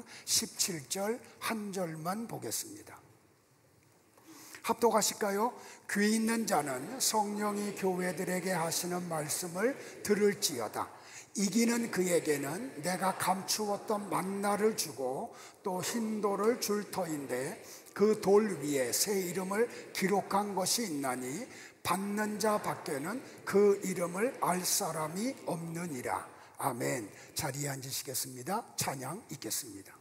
4장 17절 한 절만 보겠습니다. 합독하실까요? 귀 있는 자는 성령이 교회들에게 하시는 말씀을 들을지어다. 이기는 그에게는 내가 감추었던 만나를 주고 또 흰 돌을 줄 터인데 그 돌 위에 새 이름을 기록한 것이 있나니 받는 자 밖에는 그 이름을 알 사람이 없느니라. 아멘. 자리에 앉으시겠습니다. 찬양 있겠습니다.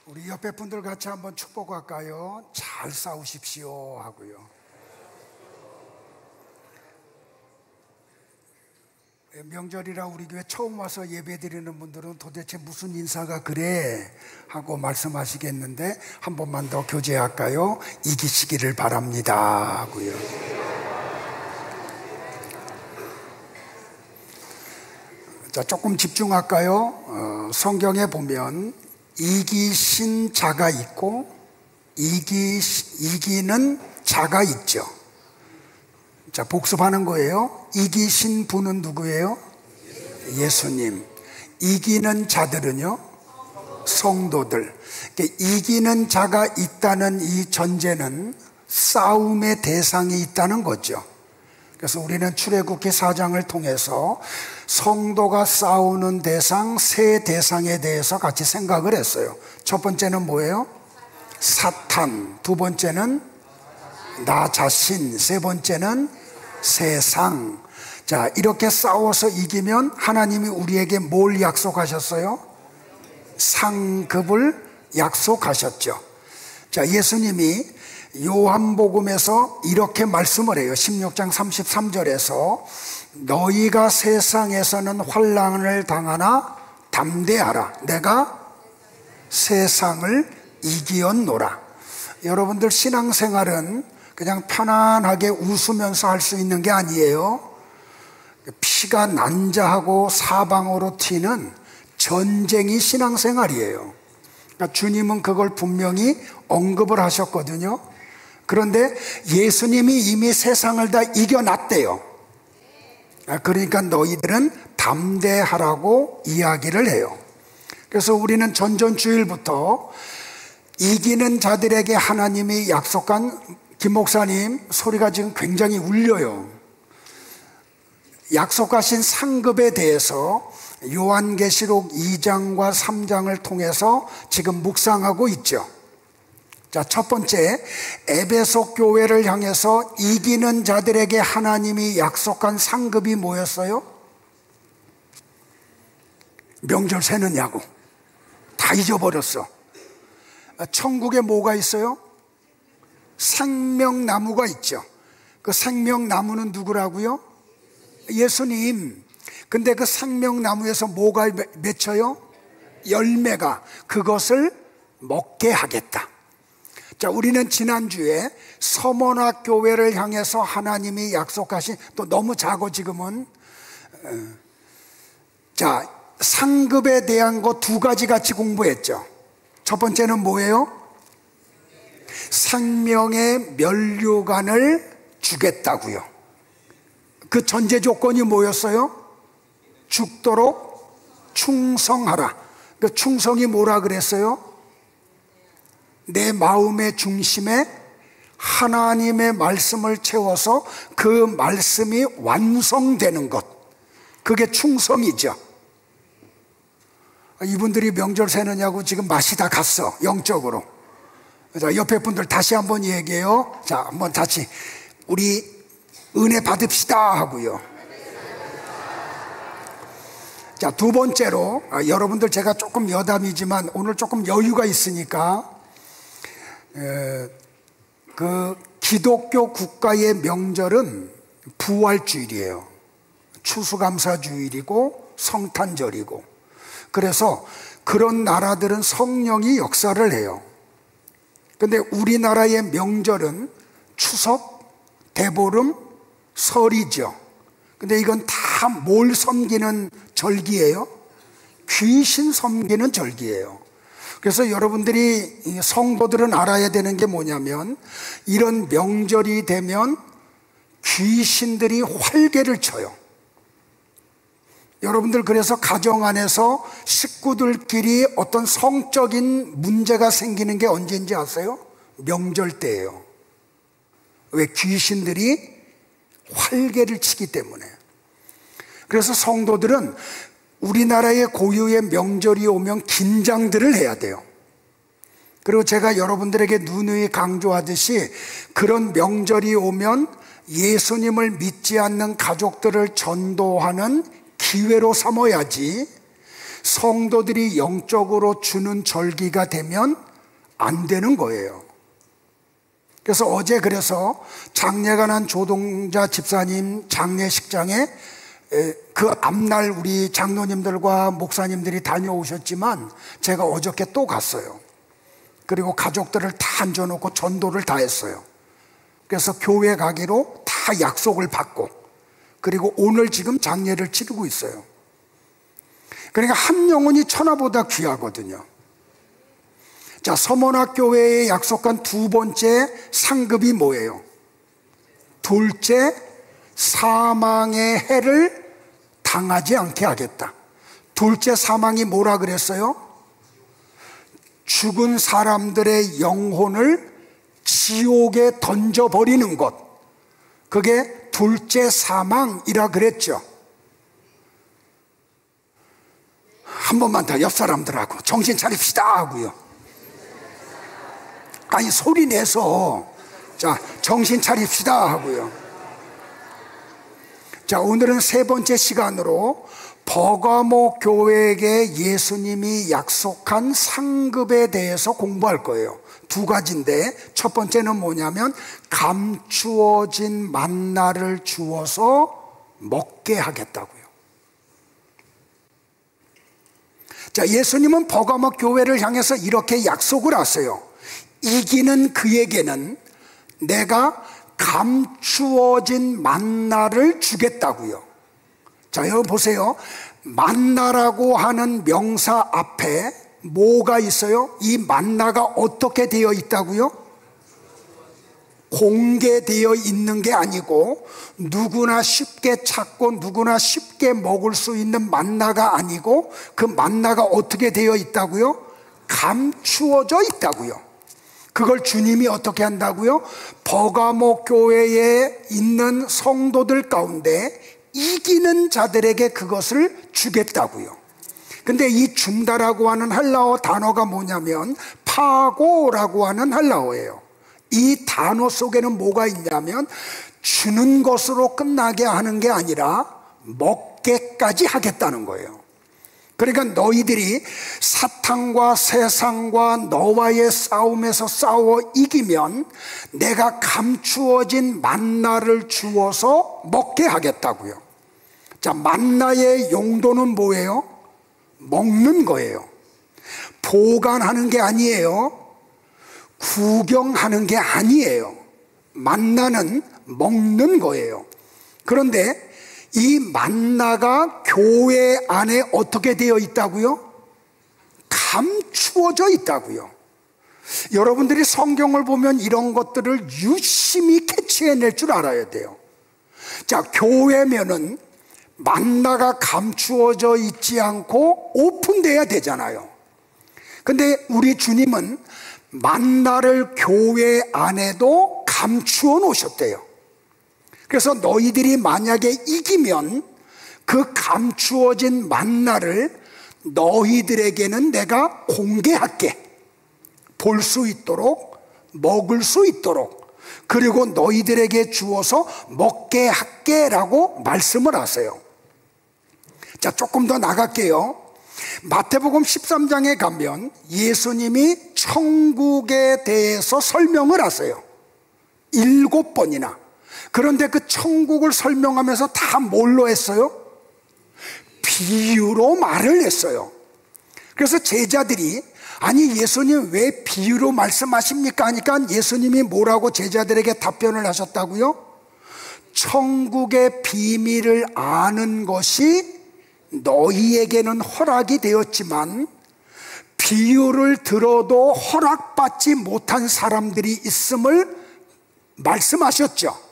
우리 옆에 분들 같이 한번 축복할까요? 잘 싸우십시오 하고요. 명절이라 우리 교회 처음 와서 예배 드리는 분들은 도대체 무슨 인사가 그래 하고 말씀하시겠는데, 한 번만 더 교제할까요? 이기시기를 바랍니다 하고요. 자, 조금 집중할까요? 성경에 보면 이기신 자가 있고 이기는 자가 있죠. 자, 복습하는 거예요. 이기신 분은 누구예요? 예수님. 이기는 자들은요? 성도들. 이기는 자가 있다는 이 전제는 싸움의 대상이 있다는 거죠. 그래서 우리는 출애굽기 4장을 통해서 성도가 싸우는 대상, 세 대상에 대해서 같이 생각을 했어요. 첫 번째는 뭐예요? 사탄. 두 번째는 나 자신. 세 번째는 세상. 자, 이렇게 싸워서 이기면 하나님이 우리에게 뭘 약속하셨어요? 상급을 약속하셨죠. 자, 예수님이 요한복음에서 이렇게 말씀을 해요. 16장 33절에서 너희가 세상에서는 환난을 당하나 담대하라. 내가 세상을 이기었노라. 여러분들 신앙생활은 그냥 편안하게 웃으면서 할 수 있는 게 아니에요. 피가 난자하고 사방으로 튀는 전쟁이 신앙생활이에요. 그러니까 주님은 그걸 분명히 언급을 하셨거든요. 그런데 예수님이 이미 세상을 다 이겨놨대요. 그러니까 너희들은 담대하라고 이야기를 해요. 그래서 우리는 전전주일부터 이기는 자들에게 하나님이 약속한, 김 목사님 소리가 지금 굉장히 울려요. 약속하신 상급에 대해서 요한계시록 2장과 3장을 통해서 지금 묵상하고 있죠. 자, 첫 번째, 에베소 교회를 향해서 이기는 자들에게 하나님이 약속한 상급이 뭐였어요? 명절 세느냐고. 다 잊어버렸어. 천국에 뭐가 있어요? 생명나무가 있죠. 그 생명나무는 누구라고요? 예수님. 근데 그 생명나무에서 뭐가 맺혀요? 열매가. 그것을 먹게 하겠다. 자, 우리는 지난주에 서머나 교회를 향해서 하나님이 약속하신, 또 너무 작아 지금은. 자, 상급에 대한 거 두 가지 같이 공부했죠. 첫 번째는 뭐예요? 생명의 면류관을 주겠다고요. 그 전제 조건이 뭐였어요? 죽도록 충성하라. 그 충성이 뭐라 그랬어요? 내 마음의 중심에 하나님의 말씀을 채워서 그 말씀이 완성되는 것. 그게 충성이죠. 이분들이 명절 세느냐고 지금 맛이 다 갔어, 영적으로. 자, 옆에 분들 다시 한번 얘기해요. 자, 한번 다시. 우리 은혜 받읍시다 하고요. 자, 두 번째로, 여러분들 제가 조금 여담이지만 오늘 조금 여유가 있으니까, 그 기독교 국가의 명절은 부활주일이에요. 추수감사주일이고 성탄절이고. 그래서 그런 나라들은 성령이 역사를 해요. 근데 우리나라의 명절은 추석, 대보름, 설이죠. 근데 이건 다 뭘 섬기는 절기예요? 귀신 섬기는 절기예요. 그래서 여러분들이, 성도들은 알아야 되는 게 뭐냐면, 이런 명절이 되면 귀신들이 활개를 쳐요. 여러분들, 그래서 가정 안에서 식구들끼리 어떤 성적인 문제가 생기는 게 언제인지 아세요? 명절 때예요. 왜? 귀신들이 활개를 치기 때문에. 그래서 성도들은 우리나라의 고유의 명절이 오면 긴장들을 해야 돼요. 그리고 제가 여러분들에게 누누이 강조하듯이 그런 명절이 오면 예수님을 믿지 않는 가족들을 전도하는 기회로 삼아야지, 성도들이 영적으로 주는 절기가 되면 안 되는 거예요. 그래서 어제, 그래서 장례가 난 조동자 집사님 장례식장에 그 앞날 우리 장로님들과 목사님들이 다녀오셨지만 제가 어저께 또 갔어요. 그리고 가족들을 다 앉혀놓고 전도를 다 했어요. 그래서 교회 가기로 다 약속을 받고, 그리고 오늘 지금 장례를 치르고 있어요. 그러니까 한 영혼이 천하보다 귀하거든요. 자, 서문학교회에 약속한 두 번째 상급이 뭐예요? 둘째, 사망의 해를 당하지 않게 하겠다. 둘째 사망이 뭐라 그랬어요? 죽은 사람들의 영혼을 지옥에 던져버리는 것. 그게 둘째 사망이라 그랬죠. 한 번만 더 옆 사람들하고 정신 차립시다 하고요. 아니, 소리 내서, 자, 정신 차립시다 하고요. 자, 오늘은 세 번째 시간으로 버가모 교회에게 예수님이 약속한 상급에 대해서 공부할 거예요. 두 가지인데, 첫 번째는 뭐냐면 감추어진 만나를 주어서 먹게 하겠다고요. 자, 예수님은 버가모 교회를 향해서 이렇게 약속을 하세요. 이기는 그에게는 내가 감추어진 만나를 주겠다고요. 자, 여러분 보세요. 만나라고 하는 명사 앞에 뭐가 있어요? 이 만나가 어떻게 되어 있다고요? 공개되어 있는 게 아니고 누구나 쉽게 찾고 누구나 쉽게 먹을 수 있는 만나가 아니고, 그 만나가 어떻게 되어 있다고요? 감추어져 있다고요. 그걸 주님이 어떻게 한다고요? 버가모 교회에 있는 성도들 가운데 이기는 자들에게 그것을 주겠다고요. 근데 이 준다라고 하는 헬라어 단어가 뭐냐면 파고라고 하는 헬라어예요. 이 단어 속에는 뭐가 있냐면 주는 것으로 끝나게 하는 게 아니라 먹게까지 하겠다는 거예요. 그러니까 너희들이 사탄과 세상과 너와의 싸움에서 싸워 이기면 내가 감추어진 만나를 주어서 먹게 하겠다고요. 자, 만나의 용도는 뭐예요? 먹는 거예요. 보관하는 게 아니에요. 구경하는 게 아니에요. 만나는 먹는 거예요. 그런데 이 만나가 교회 안에 어떻게 되어 있다고요? 감추어져 있다고요. 여러분들이 성경을 보면 이런 것들을 유심히 캐치해낼 줄 알아야 돼요. 자, 교회면은 만나가 감추어져 있지 않고 오픈돼야 되잖아요. 근데 우리 주님은 만나를 교회 안에도 감추어 놓으셨대요. 그래서 너희들이 만약에 이기면 그 감추어진 만나를 너희들에게는 내가 공개할게. 볼 수 있도록, 먹을 수 있도록, 그리고 너희들에게 주어서 먹게 할게 라고 말씀을 하세요. 자, 조금 더 나갈게요. 마태복음 13장에 가면 예수님이 천국에 대해서 설명을 하세요. 7번이나. 그런데 그 천국을 설명하면서 다 뭘로 했어요? 비유로 말을 했어요. 그래서 제자들이 아니 예수님 왜 비유로 말씀하십니까? 하니까 예수님이 뭐라고 제자들에게 답변을 하셨다고요? 천국의 비밀을 아는 것이 너희에게는 허락이 되었지만 비유를 들어도 허락받지 못한 사람들이 있음을 말씀하셨죠.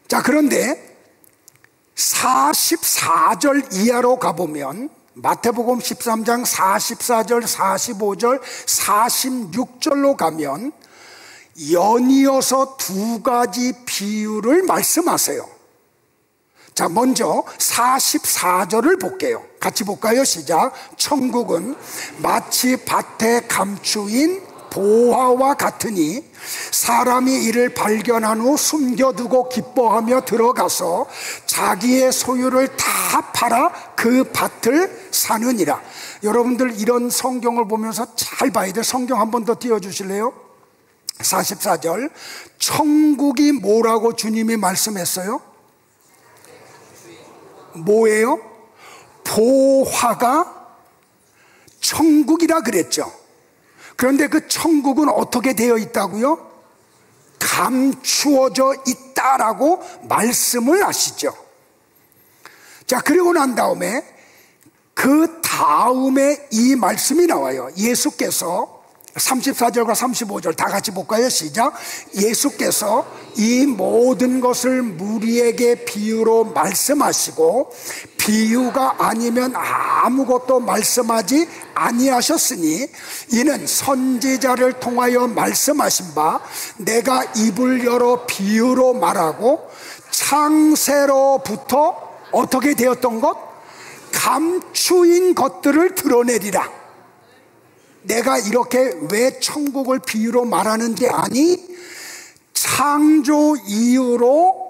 자, 그런데 44절 이하로 가보면 마태복음 13장 44절, 45절, 46절로 가면 연이어서 두 가지 비유를 말씀하세요. 자, 먼저 44절을 볼게요. 같이 볼까요? 시작. 천국은 마치 밭에 감추인 보화와 같으니 사람이 이를 발견한 후 숨겨두고 기뻐하며 들어가서 자기의 소유를 다 팔아 그 밭을 사느니라. 여러분들 이런 성경을 보면서 잘 봐야 돼요. 성경 한 번 더 띄워주실래요? 44절, 천국이 뭐라고 주님이 말씀했어요? 뭐예요? 보화가 천국이라 그랬죠. 그런데 그 천국은 어떻게 되어 있다고요? 감추어져 있다라고 말씀을 하시죠. 자, 그리고 난 다음에 그 다음에 이 말씀이 나와요. 예수께서 34절과 35절 다 같이 볼까요? 시작. 예수께서 이 모든 것을 무리에게 비유로 말씀하시고 비유가 아니면 아무것도 말씀하지 아니하셨으니 이는 선지자를 통하여 말씀하신 바 내가 입을 열어 비유로 말하고 창세로부터 어떻게 되었던 것? 감추인 것들을 드러내리라. 내가 이렇게 왜 천국을 비유로 말하는지 아니? 창조 이후로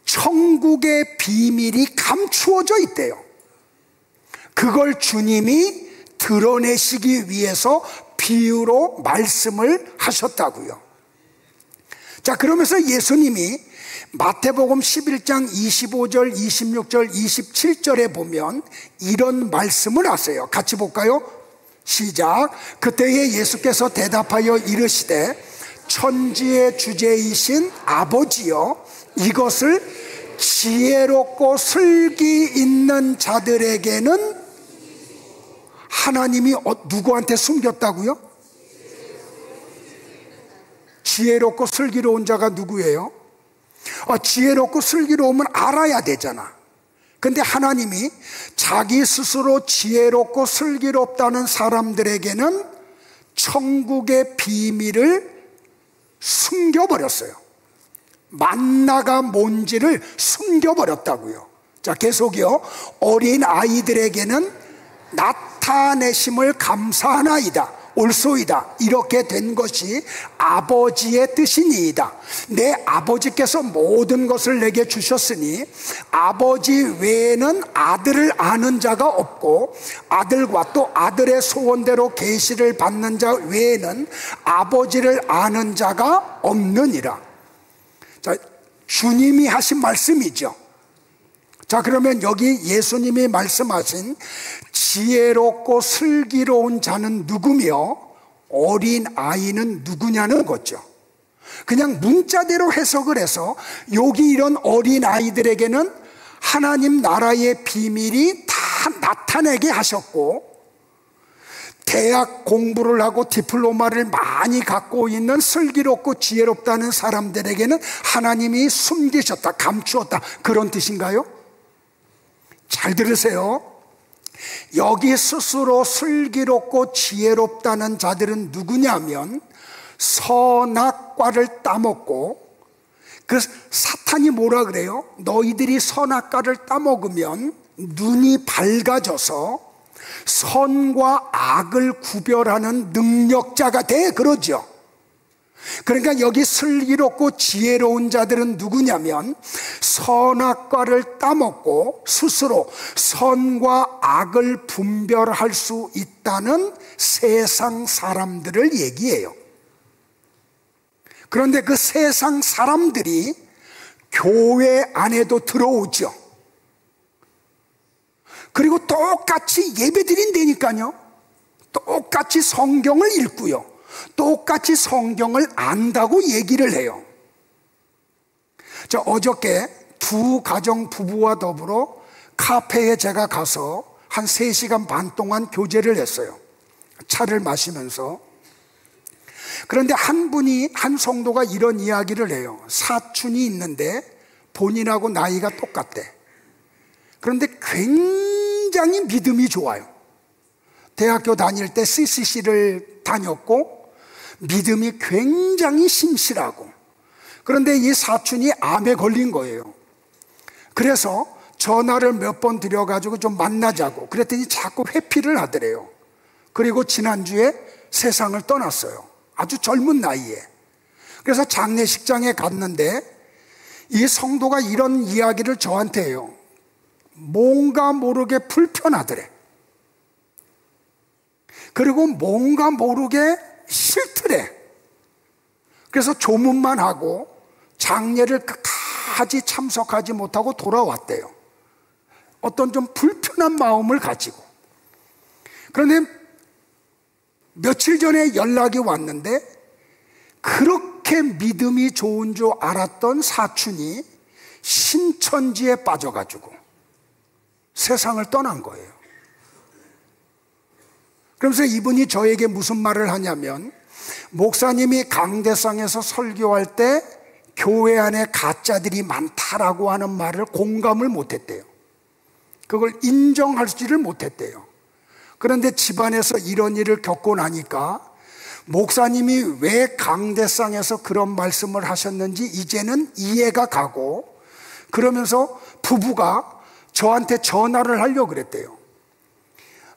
천국의 비밀이 감추어져 있대요. 그걸 주님이 드러내시기 위해서 비유로 말씀을 하셨다고요. 자, 그러면서 예수님이 마태복음 11장 25절, 26절, 27절에 보면 이런 말씀을 하세요. 같이 볼까요? 시작. 그때에 예수께서 대답하여 이르시되 천지의 주제이신 아버지여 이것을 지혜롭고 슬기 있는 자들에게는 하나님이 누구한테 숨겼다고요? 지혜롭고 슬기로운 자가 누구예요? 지혜롭고 슬기로우면 알아야 되잖아. 근데 하나님이 자기 스스로 지혜롭고 슬기롭다는 사람들에게는 천국의 비밀을 숨겨버렸어요. 만나가 뭔지를 숨겨버렸다고요. 자, 계속이요. 어린 아이들에게는 나타내심을 감사하나이다. 옳소이다. 이렇게 된 것이 아버지의 뜻이니이다. 내 아버지께서 모든 것을 내게 주셨으니 아버지 외에는 아들을 아는 자가 없고 아들과 또 아들의 소원대로 계시를 받는 자 외에는 아버지를 아는 자가 없느니라. 자, 주님이 하신 말씀이죠. 자, 그러면 여기 예수님이 말씀하신 지혜롭고 슬기로운 자는 누구며 어린 아이는 누구냐는 거죠. 그냥 문자대로 해석을 해서 여기 이런 어린 아이들에게는 하나님 나라의 비밀이 다 나타내게 하셨고 대학 공부를 하고 디플로마를 많이 갖고 있는 슬기롭고 지혜롭다는 사람들에게는 하나님이 숨기셨다, 감추었다, 그런 뜻인가요? 잘 들으세요. 여기 스스로 슬기롭고 지혜롭다는 자들은 누구냐면 선악과를 따먹고, 그 사탄이 뭐라 그래요? 너희들이 선악과를 따먹으면 눈이 밝아져서 선과 악을 구별하는 능력자가 돼, 그러죠. 그러니까 여기 슬기롭고 지혜로운 자들은 누구냐면 선악과를 따먹고 스스로 선과 악을 분별할 수 있다는 세상 사람들을 얘기해요. 그런데 그 세상 사람들이 교회 안에도 들어오죠. 그리고 똑같이 예배드린다니까요. 똑같이 성경을 읽고요. 똑같이 성경을 안다고 얘기를 해요. 어저께 두 가정 부부와 더불어 카페에 제가 가서 한 3시간 반 동안 교제를 했어요. 차를 마시면서. 그런데 한 성도가 이런 이야기를 해요. 사촌이 있는데 본인하고 나이가 똑같대. 그런데 굉장히 믿음이 좋아요. 대학교 다닐 때 CCC를 다녔고 믿음이 굉장히 신실하고, 그런데 이 사촌이 암에 걸린 거예요. 그래서 전화를 몇 번 드려가지고 좀 만나자고 그랬더니 자꾸 회피를 하더래요. 그리고 지난주에 세상을 떠났어요. 아주 젊은 나이에. 그래서 장례식장에 갔는데 이 성도가 이런 이야기를 저한테 해요. 뭔가 모르게 불편하더래. 그리고 뭔가 모르게 싫더래. 그래서 조문만 하고 장례를 끝까지 참석하지 못하고 돌아왔대요. 어떤 좀 불편한 마음을 가지고. 그런데 며칠 전에 연락이 왔는데 그렇게 믿음이 좋은 줄 알았던 사촌이 신천지에 빠져가지고 세상을 떠난 거예요. 그러면서 이분이 저에게 무슨 말을 하냐면, 목사님이 강대상에서 설교할 때 교회 안에 가짜들이 많다라고 하는 말을 공감을 못했대요. 그걸 인정하지를 못했대요. 그런데 집안에서 이런 일을 겪고 나니까 목사님이 왜 강대상에서 그런 말씀을 하셨는지 이제는 이해가 가고, 그러면서 부부가 저한테 전화를 하려고 그랬대요.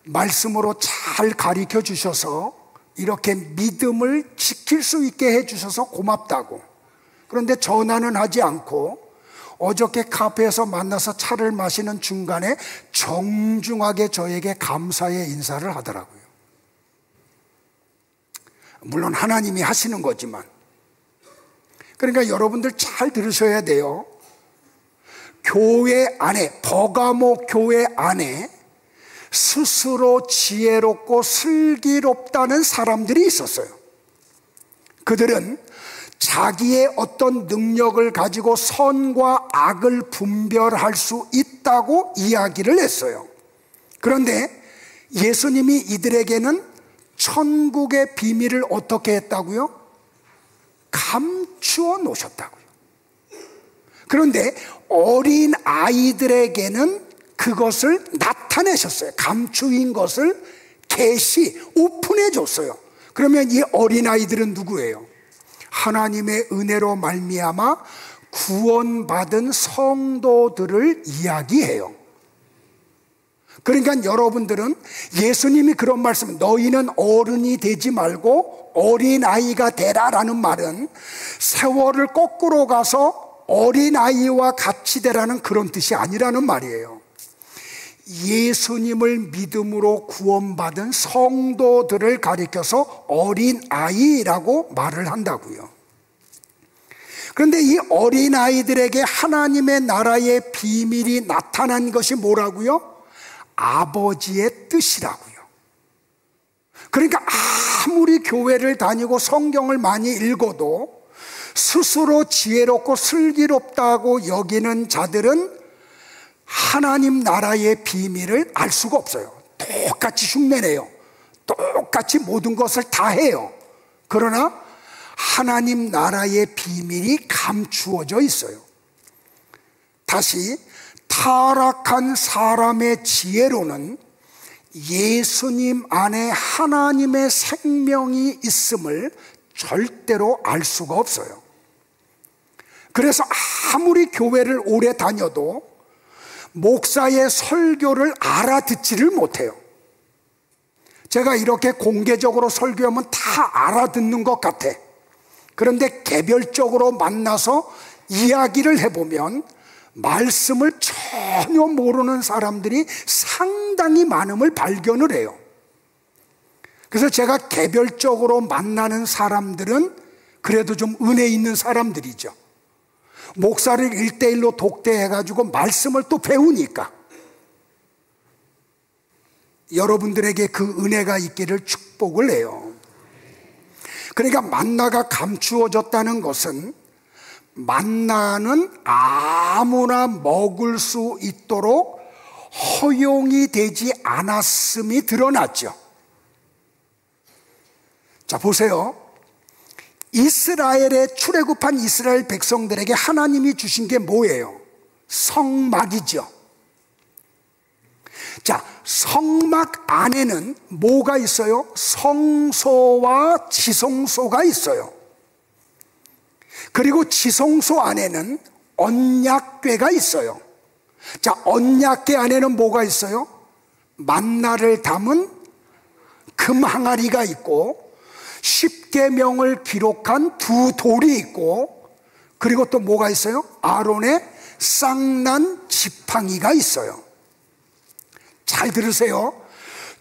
말씀으로 잘 가르쳐 주셔서 이렇게 믿음을 지킬 수 있게 해 주셔서 고맙다고. 그런데 전화는 하지 않고 어저께 카페에서 만나서 차를 마시는 중간에 정중하게 저에게 감사의 인사를 하더라고요. 물론 하나님이 하시는 거지만. 그러니까 여러분들 잘 들으셔야 돼요. 교회 안에, 버가모 교회 안에 스스로 지혜롭고 슬기롭다는 사람들이 있었어요. 그들은 자기의 어떤 능력을 가지고 선과 악을 분별할 수 있다고 이야기를 했어요. 그런데 예수님이 이들에게는 천국의 비밀을 어떻게 했다고요? 감추어 놓으셨다고요. 그런데 어린 아이들에게는 그것을 나타내셨어요. 감추인 것을 계시, 오픈해 줬어요. 그러면 이 어린아이들은 누구예요? 하나님의 은혜로 말미암아 구원받은 성도들을 이야기해요. 그러니까 여러분들은 예수님이 그런 말씀, 너희는 어른이 되지 말고 어린아이가 되라라는 말은 세월을 거꾸로 가서 어린아이와 같이 되라는 그런 뜻이 아니라는 말이에요. 예수님을 믿음으로 구원받은 성도들을 가리켜서 어린아이라고 말을 한다고요. 그런데 이 어린아이들에게 하나님의 나라의 비밀이 나타난 것이 뭐라고요? 아버지의 뜻이라고요. 그러니까 아무리 교회를 다니고 성경을 많이 읽어도 스스로 지혜롭고 슬기롭다고 여기는 자들은 하나님 나라의 비밀을 알 수가 없어요. 똑같이 흉내내요. 똑같이 모든 것을 다 해요. 그러나 하나님 나라의 비밀이 감추어져 있어요. 다시, 타락한 사람의 지혜로는 예수님 안에 하나님의 생명이 있음을 절대로 알 수가 없어요. 그래서 아무리 교회를 오래 다녀도 목사의 설교를 알아듣지를 못해요. 제가 이렇게 공개적으로 설교하면 다 알아듣는 것 같아. 그런데 개별적으로 만나서 이야기를 해보면 말씀을 전혀 모르는 사람들이 상당히 많음을 발견을 해요. 그래서 제가 개별적으로 만나는 사람들은 그래도 좀 은혜 있는 사람들이죠. 목사를 1대1로 독대해가지고 말씀을 또 배우니까 여러분들에게 그 은혜가 있기를 축복을 해요. 그러니까 만나가 감추어졌다는 것은 만나는 아무나 먹을 수 있도록 허용이 되지 않았음이 드러났죠. 자, 보세요. 이스라엘의 출애굽한 이스라엘 백성들에게 하나님이 주신 게 뭐예요? 성막이죠. 자, 성막 안에는 뭐가 있어요? 성소와 지성소가 있어요. 그리고 지성소 안에는 언약궤가 있어요. 자, 언약궤 안에는 뭐가 있어요? 만나를 담은 금 항아리가 있고 십계명을 기록한 두 돌이 있고, 그리고 또 뭐가 있어요? 아론의 쌍난 지팡이가 있어요. 잘 들으세요.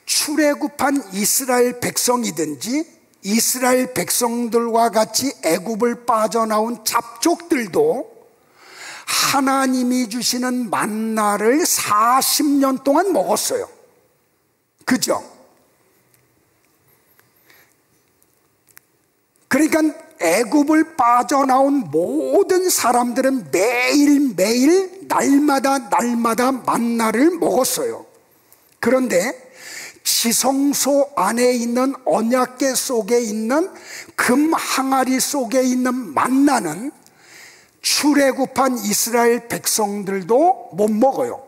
출애굽한 이스라엘 백성이든지 이스라엘 백성들과 같이 애굽을 빠져나온 잡족들도 하나님이 주시는 만나를 40년 동안 먹었어요. 그죠? 그러니까 애굽을 빠져나온 모든 사람들은 매일매일 날마다 만나를 먹었어요. 그런데 지성소 안에 있는 언약궤 속에 있는 금 항아리 속에 있는 만나는 출애굽한 이스라엘 백성들도 못 먹어요.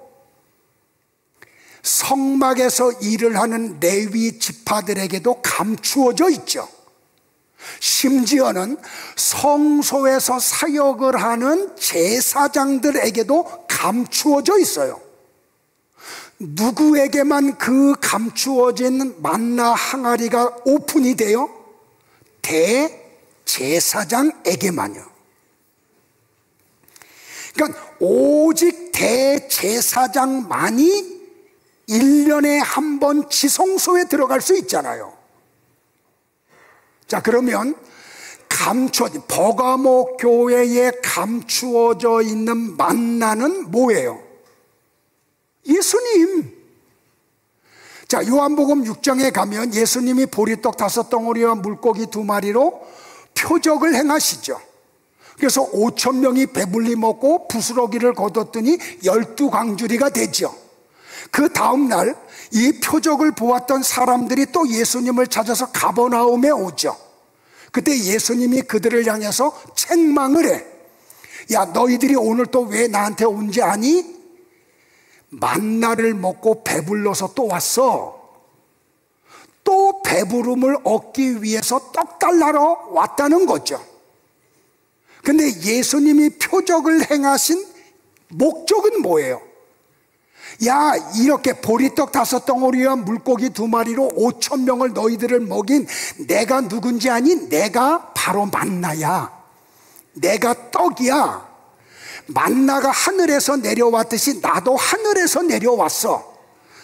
성막에서 일을 하는 레위 지파들에게도 감추어져 있죠. 심지어는 성소에서 사역을 하는 제사장들에게도 감추어져 있어요. 누구에게만 그 감추어진 만나 항아리가 오픈이 돼요? 대제사장에게만요. 그러니까 오직 대제사장만이 1년에 한 번 지성소에 들어갈 수 있잖아요. 자, 그러면 버가모 교회에 감추어져 있는 만나는 뭐예요? 예수님. 자, 요한복음 6장에 가면 예수님이 보리떡 5덩어리와 물고기 2마리로 표적을 행하시죠. 그래서 5,000명이 배불리 먹고 부스러기를 거뒀더니 12광주리가 되죠. 그 다음날 이 표적을 보았던 사람들이 또 예수님을 찾아서 가버나움에 오죠. 그때 예수님이 그들을 향해서 책망을 해. 야, 너희들이 오늘 또 왜 나한테 온지 아니? 만나를 먹고 배불러서 또 왔어. 또 배부름을 얻기 위해서 떡 달라러 왔다는 거죠. 근데 예수님이 표적을 행하신 목적은 뭐예요? 야, 이렇게 보리떡 5덩어리와 물고기 2마리로 5,000명을 너희들을 먹인 내가 누군지 아니? 내가 바로 만나야. 내가 떡이야. 만나가 하늘에서 내려왔듯이 나도 하늘에서 내려왔어.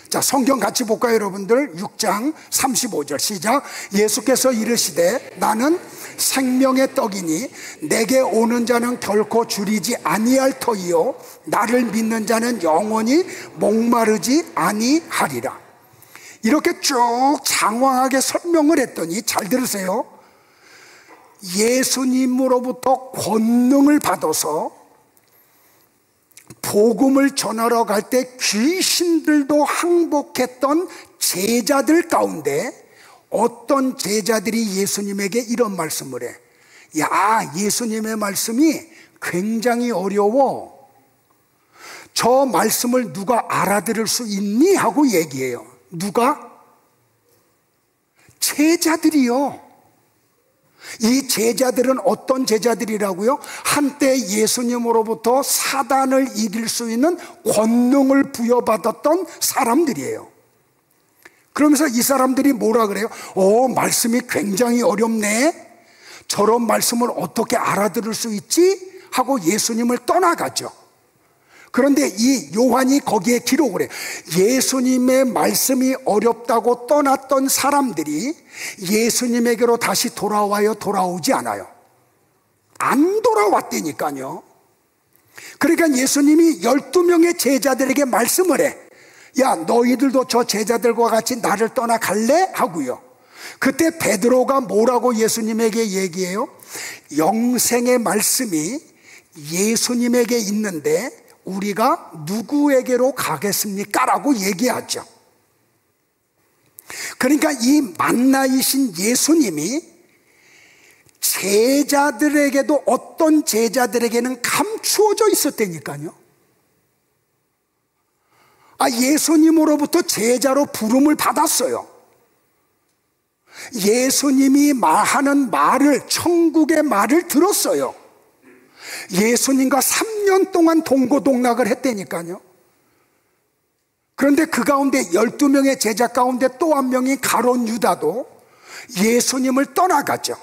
자, 성경 같이 볼까요, 여러분들? 6장 35절 시작. 예수께서 이르시되 나는 생명의 떡이니 내게 오는 자는 결코 줄이지 아니할 터이요 나를 믿는 자는 영원히 목마르지 아니하리라. 이렇게 쭉 장황하게 설명을 했더니 잘 들으세요. 예수님으로부터 권능을 받아서 복음을 전하러 갈 때 귀신들도 항복했던 제자들 가운데 어떤 제자들이 예수님에게 이런 말씀을 해. 야, 예수님의 말씀이 굉장히 어려워. 저 말씀을 누가 알아들을 수 있니? 하고 얘기해요. 누가? 제자들이요. 이 제자들은 어떤 제자들이라고요? 한때 예수님으로부터 사단을 이길 수 있는 권능을 부여받았던 사람들이에요. 그러면서 이 사람들이 뭐라 그래요? 말씀이 굉장히 어렵네. 저런 말씀을 어떻게 알아들을 수 있지? 하고 예수님을 떠나가죠. 그런데 이 요한이 거기에 기록을 해요. 예수님의 말씀이 어렵다고 떠났던 사람들이 예수님에게로 다시 돌아와요? 돌아오지 않아요? 안 돌아왔다니까요. 그러니까 예수님이 12명의 제자들에게 말씀을 해. 야, 너희들도 저 제자들과 같이 나를 떠나 갈래? 하고요. 그때 베드로가 뭐라고 예수님에게 얘기해요? 영생의 말씀이 예수님에게 있는데 우리가 누구에게로 가겠습니까? 라고 얘기하죠. 그러니까 이 만나이신 예수님이 제자들에게도 어떤 제자들에게는 감추어져 있었다니까요. 예수님으로부터 제자로 부름을 받았어요. 예수님이 하는 말을, 천국의 말을 들었어요. 예수님과 3년 동안 동고동락을 했다니까요. 그런데 그 가운데 12명의 제자 가운데 또 한 명이 가룟 유다도 예수님을 떠나갔죠.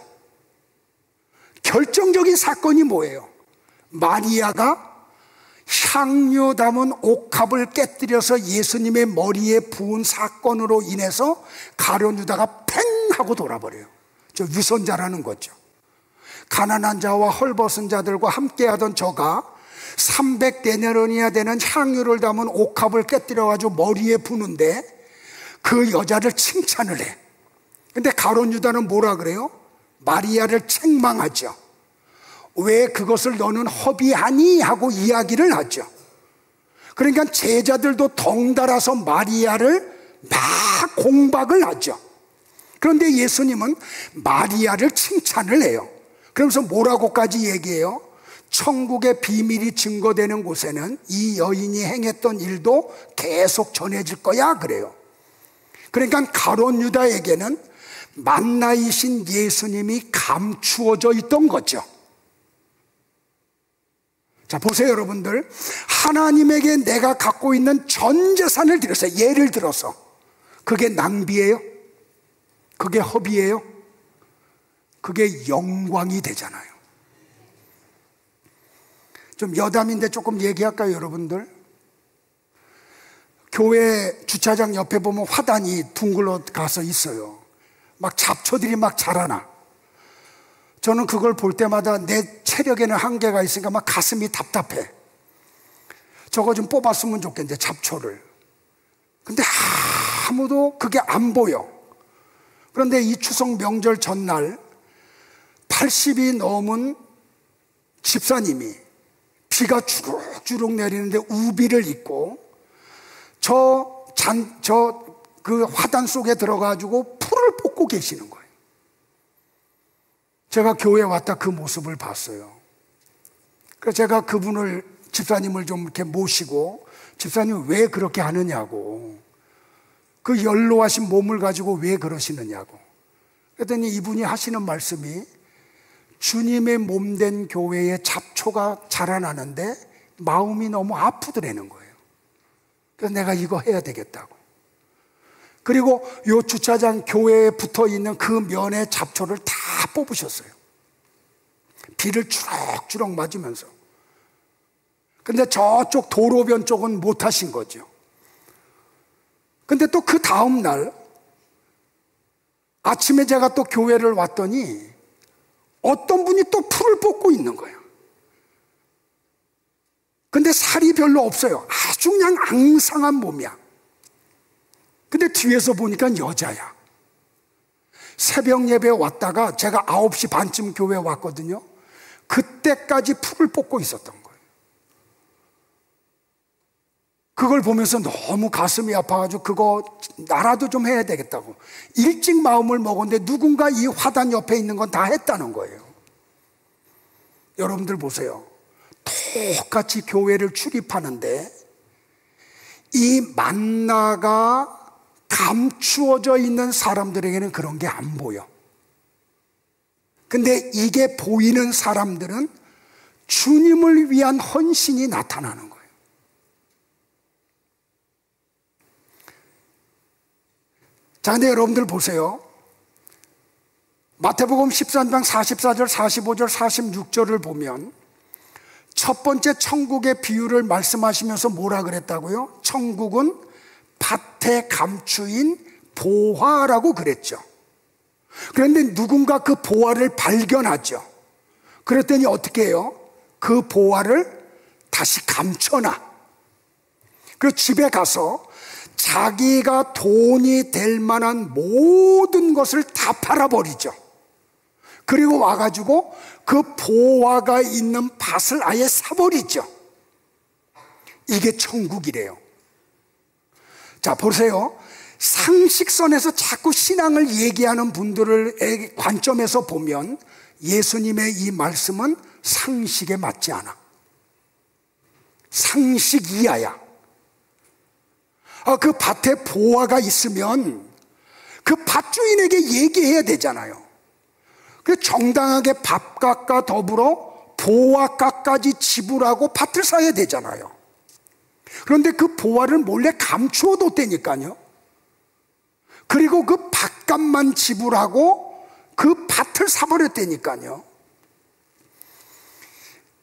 결정적인 사건이 뭐예요? 마리아가 향유 담은 옥합을 깨뜨려서 예수님의 머리에 부은 사건으로 인해서 가룟 유다가 팽 하고 돌아버려요. 저 위선자라는 거죠. 가난한 자와 헐벗은 자들과 함께하던 저가 300데나리온이나 되는 향유를 담은 옥합을 깨뜨려가지고 머리에 부는데 그 여자를 칭찬을 해. 근데 가룟 유다는 뭐라 그래요? 마리아를 책망하죠. 왜 그것을 너는 허비하니? 하고 이야기를 하죠. 그러니까 제자들도 덩달아서 마리아를 막 공박을 하죠. 그런데 예수님은 마리아를 칭찬을 해요. 그러면서 뭐라고까지 얘기해요? 천국의 비밀이 증거되는 곳에는 이 여인이 행했던 일도 계속 전해질 거야 그래요. 그러니까 가룟 유다에게는 만나이신 예수님이 감추어져 있던 거죠. 자, 보세요 여러분들. 하나님에게 내가 갖고 있는 전 재산을 드렸어요. 예를 들어서 그게 낭비예요? 그게 허비예요? 그게 영광이 되잖아요. 좀 여담인데 조금 얘기할까요 여러분들? 교회 주차장 옆에 보면 화단이 둥글러 가서 있어요. 막 잡초들이 막 자라나. 저는 그걸 볼 때마다 내 체력에는 한계가 있으니까 막 가슴이 답답해. 저거 좀 뽑았으면 좋겠는데 잡초를. 근데 아무도 그게 안 보여. 그런데 이 추석 명절 전날 80이 넘은 집사님이 비가 주룩주룩 내리는데 우비를 입고 그 화단 속에 들어가지고 풀을 뽑고 계시는 거예요. 제가 교회에 왔다 그 모습을 봤어요. 그래서 제가 집사님을 좀 이렇게 모시고, 집사님 왜 그렇게 하느냐고, 그 연로하신 몸을 가지고 왜 그러시느냐고. 그랬더니 이분이 하시는 말씀이 주님의 몸된 교회에 잡초가 자라나는데 마음이 너무 아프더라는 거예요. 그래서 내가 이거 해야 되겠다고. 그리고 요 주차장 교회에 붙어있는 그 면의 잡초를 다 뽑으셨어요. 비를 주럭주럭 맞으면서. 근데 저쪽 도로변 쪽은 못 하신 거죠. 근데 또 그 다음 날 아침에 제가 또 교회를 왔더니 어떤 분이 또 풀을 뽑고 있는 거예요. 근데 살이 별로 없어요. 아주 그냥 앙상한 몸이야. 근데 뒤에서 보니까 여자야. 새벽 예배에 왔다가 제가 9시 반쯤 교회에 왔거든요. 그때까지 풀을 뽑고 있었던 거예요. 그걸 보면서 너무 가슴이 아파가지고 그거 나라도 좀 해야 되겠다고 일찍 마음을 먹었는데 누군가 이 화단 옆에 있는 건 다 했다는 거예요. 여러분들 보세요. 똑같이 교회를 출입하는데 이 만나가 감추어져 있는 사람들에게는 그런 게 안 보여. 근데 이게 보이는 사람들은 주님을 위한 헌신이 나타나는 거예요. 자, 근데 여러분들 보세요. 마태복음 13장 44절, 45절, 46절을 보면 첫 번째 천국의 비유를 말씀하시면서 뭐라 그랬다고요? 천국은 밭에 감추인 보화라고 그랬죠. 그런데 누군가 그 보화를 발견하죠. 그랬더니 어떻게 해요? 그 보화를 다시 감춰놔. 그리고 집에 가서 자기가 돈이 될 만한 모든 것을 다 팔아버리죠. 그리고 와가지고 그 보화가 있는 밭을 아예 사버리죠. 이게 천국이래요. 자, 보세요. 상식선에서 자꾸 신앙을 얘기하는 분들의 관점에서 보면 예수님의 이 말씀은 상식에 맞지 않아. 상식 이하야. 그 밭에 보화가 있으면 그 밭주인에게 얘기해야 되잖아요. 그 정당하게 밥값과 더불어 보화값까지 지불하고 밭을 사야 되잖아요. 그런데 그 보화를 몰래 감추어 뒀다니까요. 그리고 그 밭값만 지불하고 그 밭을 사버렸다니까요.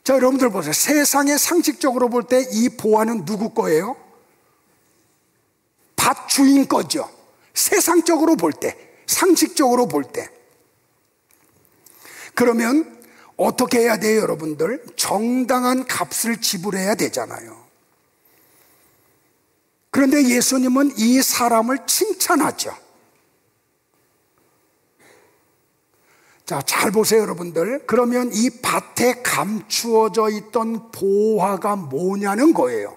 자, 여러분들 보세요. 세상에 상식적으로 볼 때 이 보화는 누구 거예요? 밭 주인 거죠. 세상적으로 볼 때, 상식적으로 볼 때. 그러면 어떻게 해야 돼요, 여러분들? 정당한 값을 지불해야 되잖아요. 그런데 예수님은 이 사람을 칭찬하죠. 자, 잘 보세요, 여러분들. 그러면 이 밭에 감추어져 있던 보화가 뭐냐는 거예요.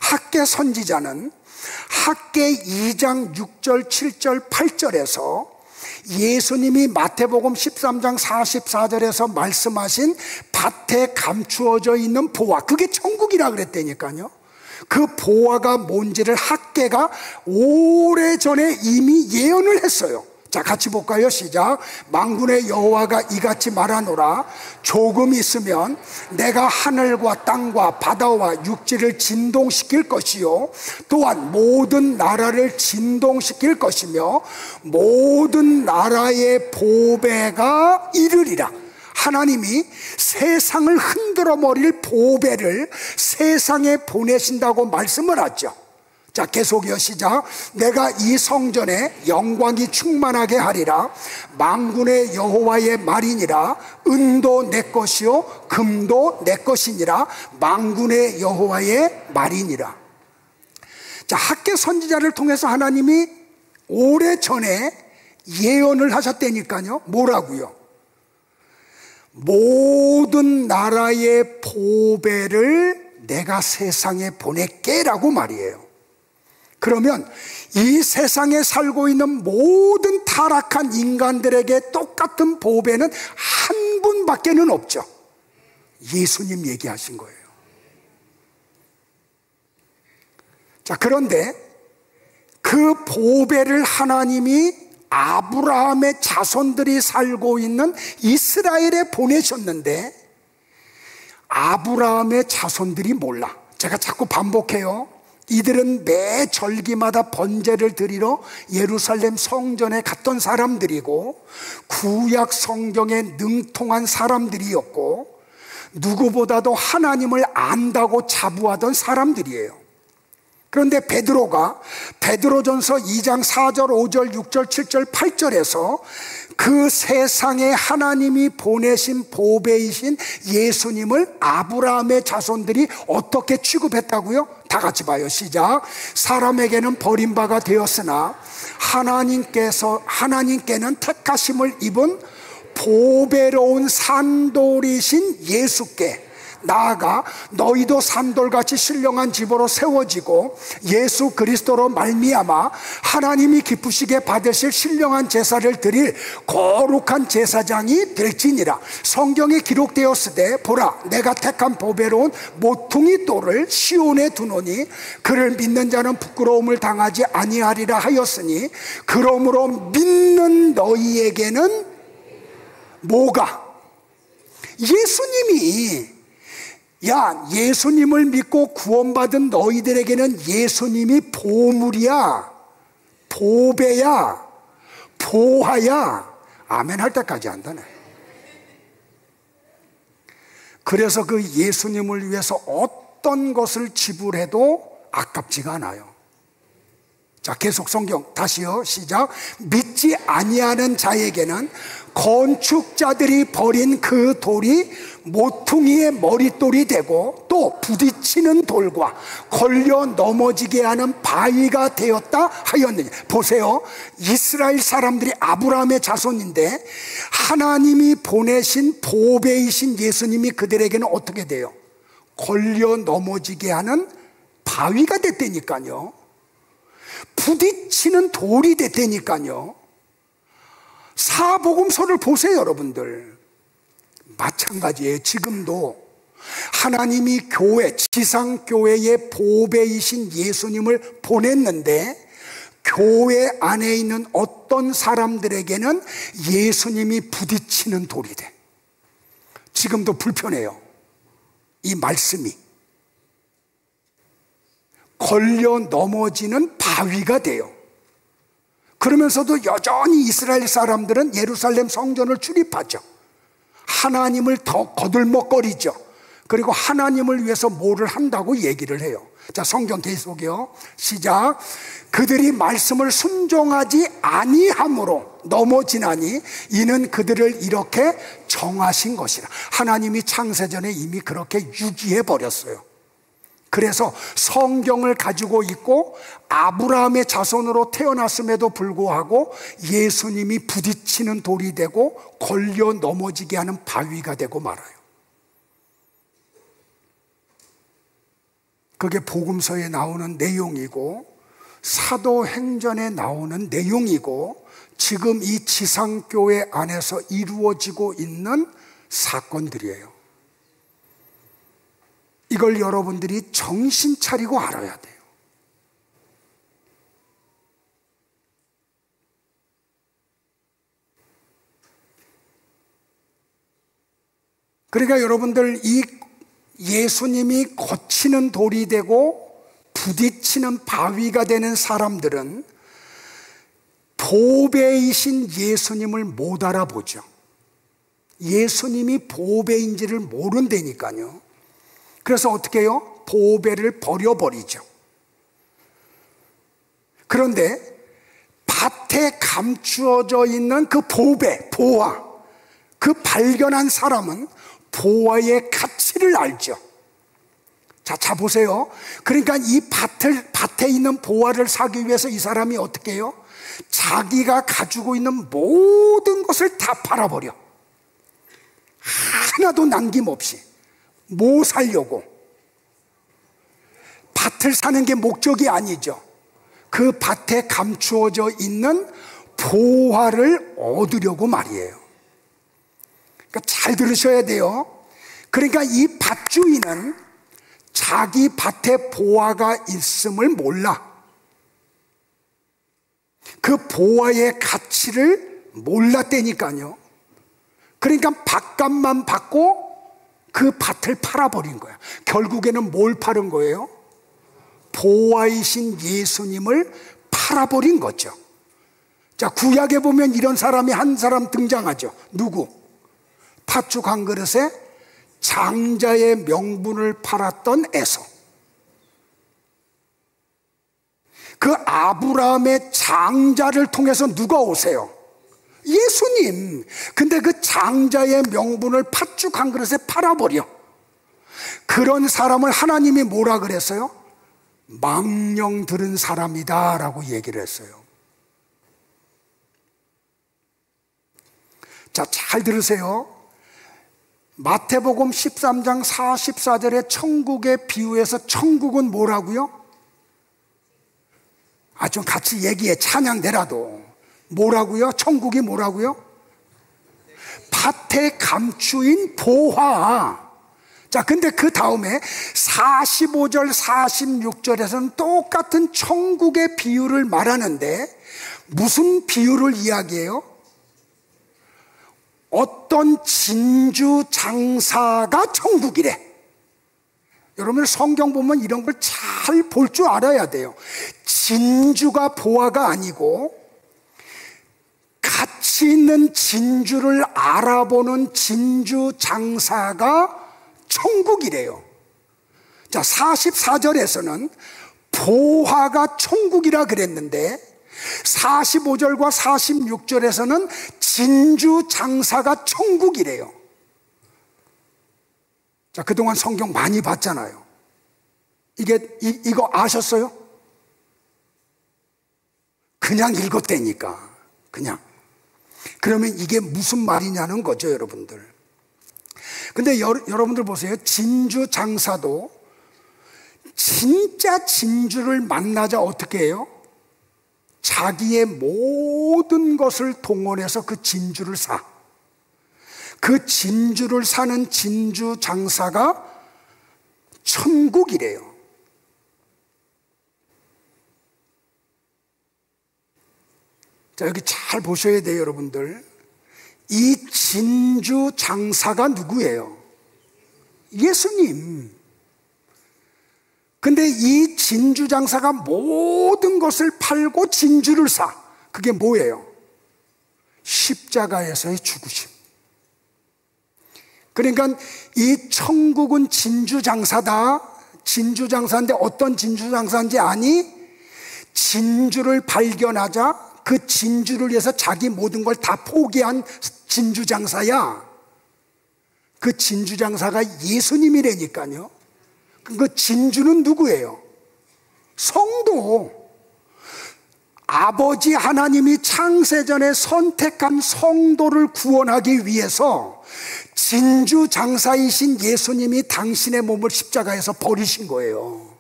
학개 선지자는 학개 2장 6절, 7절, 8절에서 예수님이 마태복음 13장 44절에서 말씀하신 밭에 감추어져 있는 보화, 그게 천국이라 그랬다니까요. 그 보화가 뭔지를 학개가 오래전에 이미 예언을 했어요. 자, 같이 볼까요? 시작. 만군의 여호와가 이같이 말하노라. 조금 있으면 내가 하늘과 땅과 바다와 육지를 진동시킬 것이요, 또한 모든 나라를 진동시킬 것이며 모든 나라의 보배가 이르리라. 하나님이 세상을 흔들어 버릴 보배를 세상에 보내신다고 말씀을 하죠. 자, 계속이요. 시작. 내가 이 성전에 영광이 충만하게 하리라. 만군의 여호와의 말이니라. 은도 내 것이요 금도 내 것이니라. 만군의 여호와의 말이니라. 자, 학개 선지자를 통해서 하나님이 오래전에 예언을 하셨다니까요. 뭐라고요? 모든 나라의 보배를 내가 세상에 보낼게라고 말이에요. 그러면 이 세상에 살고 있는 모든 타락한 인간들에게 똑같은 보배는 한 분밖에는 없죠. 예수님 얘기하신 거예요. 자, 그런데 그 보배를 하나님이 아브라함의 자손들이 살고 있는 이스라엘에 보내셨는데 아브라함의 자손들이 몰라. 제가 자꾸 반복해요. 이들은 매 절기마다 번제를 드리러 예루살렘 성전에 갔던 사람들이고 구약 성경에 능통한 사람들이었고 누구보다도 하나님을 안다고 자부하던 사람들이에요. 그런데 베드로가 베드로전서 2장 4절, 5절, 6절, 7절, 8절에서 그 세상에 하나님이 보내신 보배이신 예수님을 아브라함의 자손들이 어떻게 취급했다고요? 다 같이 봐요. 시작. 사람에게는 버림바가 되었으나 하나님께는 택하심을 입은 보배로운 산돌이신 예수께 나아가 너희도 산돌같이 신령한 집으로 세워지고 예수 그리스도로 말미암아 하나님이 기쁘시게 받으실 신령한 제사를 드릴 거룩한 제사장이 될지니라. 성경에 기록되었으되 보라 내가 택한 보배로운 모퉁이 돌을 시온에 두노니 그를 믿는 자는 부끄러움을 당하지 아니하리라 하였으니 그러므로 믿는 너희에게는 뭐가? 예수님이 예수님을 믿고 구원받은 너희들에게는 예수님이 보물이야, 보배야, 보화야. 아멘 할 때까지 한다네. 그래서 그 예수님을 위해서 어떤 것을 지불해도 아깝지가 않아요. 자, 계속 성경 다시요. 시작. 믿지 아니하는 자에게는 건축자들이 버린 그 돌이 모퉁이의 머릿돌이 되고 또 부딪히는 돌과 걸려 넘어지게 하는 바위가 되었다 하였느니. 보세요. 이스라엘 사람들이 아브라함의 자손인데 하나님이 보내신 보배이신 예수님이 그들에게는 어떻게 돼요? 걸려 넘어지게 하는 바위가 됐다니까요. 부딪히는 돌이 됐다니까요. 사복음서를 보세요, 여러분들. 마찬가지예요. 지금도 하나님이 교회, 지상교회의 보배이신 예수님을 보냈는데 교회 안에 있는 어떤 사람들에게는 예수님이 부딪히는 돌이 돼. 지금도 불편해요. 이 말씀이 걸려 넘어지는 바위가 돼요. 그러면서도 여전히 이스라엘 사람들은 예루살렘 성전을 출입하죠. 하나님을 더 거들먹거리죠. 그리고 하나님을 위해서 뭐를 한다고 얘기를 해요. 자, 성경 계속이요. 시작. 그들이 말씀을 순종하지 아니함으로 넘어지나니 이는 그들을 이렇게 정하신 것이라. 하나님이 창세전에 이미 그렇게 유기해 버렸어요. 그래서 성경을 가지고 있고 아브라함의 자손으로 태어났음에도 불구하고 예수님이 부딪히는 돌이 되고 걸려 넘어지게 하는 바위가 되고 말아요. 그게 복음서에 나오는 내용이고 사도행전에 나오는 내용이고 지금 이 지상교회 안에서 이루어지고 있는 사건들이에요. 이걸 여러분들이 정신 차리고 알아야 돼요. 그러니까 여러분들 이 예수님이 거치는 돌이 되고 부딪히는 바위가 되는 사람들은 보배이신 예수님을 못 알아보죠. 예수님이 보배인지를 모른다니까요. 그래서 어떻게 해요? 보배를 버려버리죠. 그런데 밭에 감추어져 있는 그 보배, 보화, 그 발견한 사람은 보화의 가치를 알죠. 자 보세요. 그러니까 이 밭에 있는 보화를 사기 위해서 이 사람이 어떻게 해요? 자기가 가지고 있는 모든 것을 다 팔아버려. 하나도 남김없이. 뭐 살려고? 밭을 사는 게 목적이 아니죠. 그 밭에 감추어져 있는 보화를 얻으려고 말이에요. 그러니까 잘 들으셔야 돼요. 그러니까 이 밭주인은 자기 밭에 보화가 있음을 몰라. 그 보화의 가치를 몰랐다니까요. 그러니까 밭값만 받고 그 밭을 팔아버린 거야. 결국에는 뭘 팔은 거예요? 보화이신 예수님을 팔아버린 거죠. 자, 구약에 보면 이런 사람이 한 사람 등장하죠. 누구? 팥죽 한 그릇에 장자의 명분을 팔았던 에서. 그 아브라함의 장자를 통해서 누가 오세요? 예수님. 근데 그 장자의 명분을 팥죽 한 그릇에 팔아버려. 그런 사람을 하나님이 뭐라 그랬어요? 망령 들은 사람이다 라고 얘기를 했어요. 자, 잘 들으세요. 마태복음 13장 44절에 천국의 비유에서 천국은 뭐라고요? 좀 같이 얘기해. 찬양대라도. 뭐라고요? 천국이 뭐라고요? 밭에 감추인 보화. 자, 근데 그 다음에 45절, 46절에서는 똑같은 천국의 비유를 말하는데 무슨 비유를 이야기해요? 어떤 진주 장사가 천국이래. 여러분 성경 보면 이런 걸 잘 볼 줄 알아야 돼요. 진주가 보화가 아니고 가치 있는 진주를 알아보는 진주 장사가 천국이래요. 자, 44절에서는 보화가 천국이라 그랬는데 45절과 46절에서는 진주 장사가 천국이래요. 자, 그동안 성경 많이 봤잖아요. 이거 아셨어요? 그냥 읽었다니까. 그냥. 그러면 이게 무슨 말이냐는 거죠, 여러분들. 근데 여러분들 보세요. 진주 장사도 진짜 진주를 만나자 어떻게 해요? 자기의 모든 것을 동원해서 그 진주를 사. 그 진주를 사는 진주 장사가 천국이래요. 자, 여기 잘 보셔야 돼요, 여러분들. 이 진주 장사가 누구예요? 예수님. 근데 이 진주 장사가 모든 것을 팔고 진주를 사. 그게 뭐예요? 십자가에서의 죽으심. 그러니까 이 천국은 진주장사다. 진주장사인데 어떤 진주장사인지 아니? 진주를 발견하자 그 진주를 위해서 자기 모든 걸 다 포기한 진주장사야. 그 진주장사가 예수님이라니까요. 그 진주는 누구예요? 성도. 아버지 하나님이 창세전에 선택한 성도를 구원하기 위해서 진주장사이신 예수님이 당신의 몸을 십자가에서 버리신 거예요.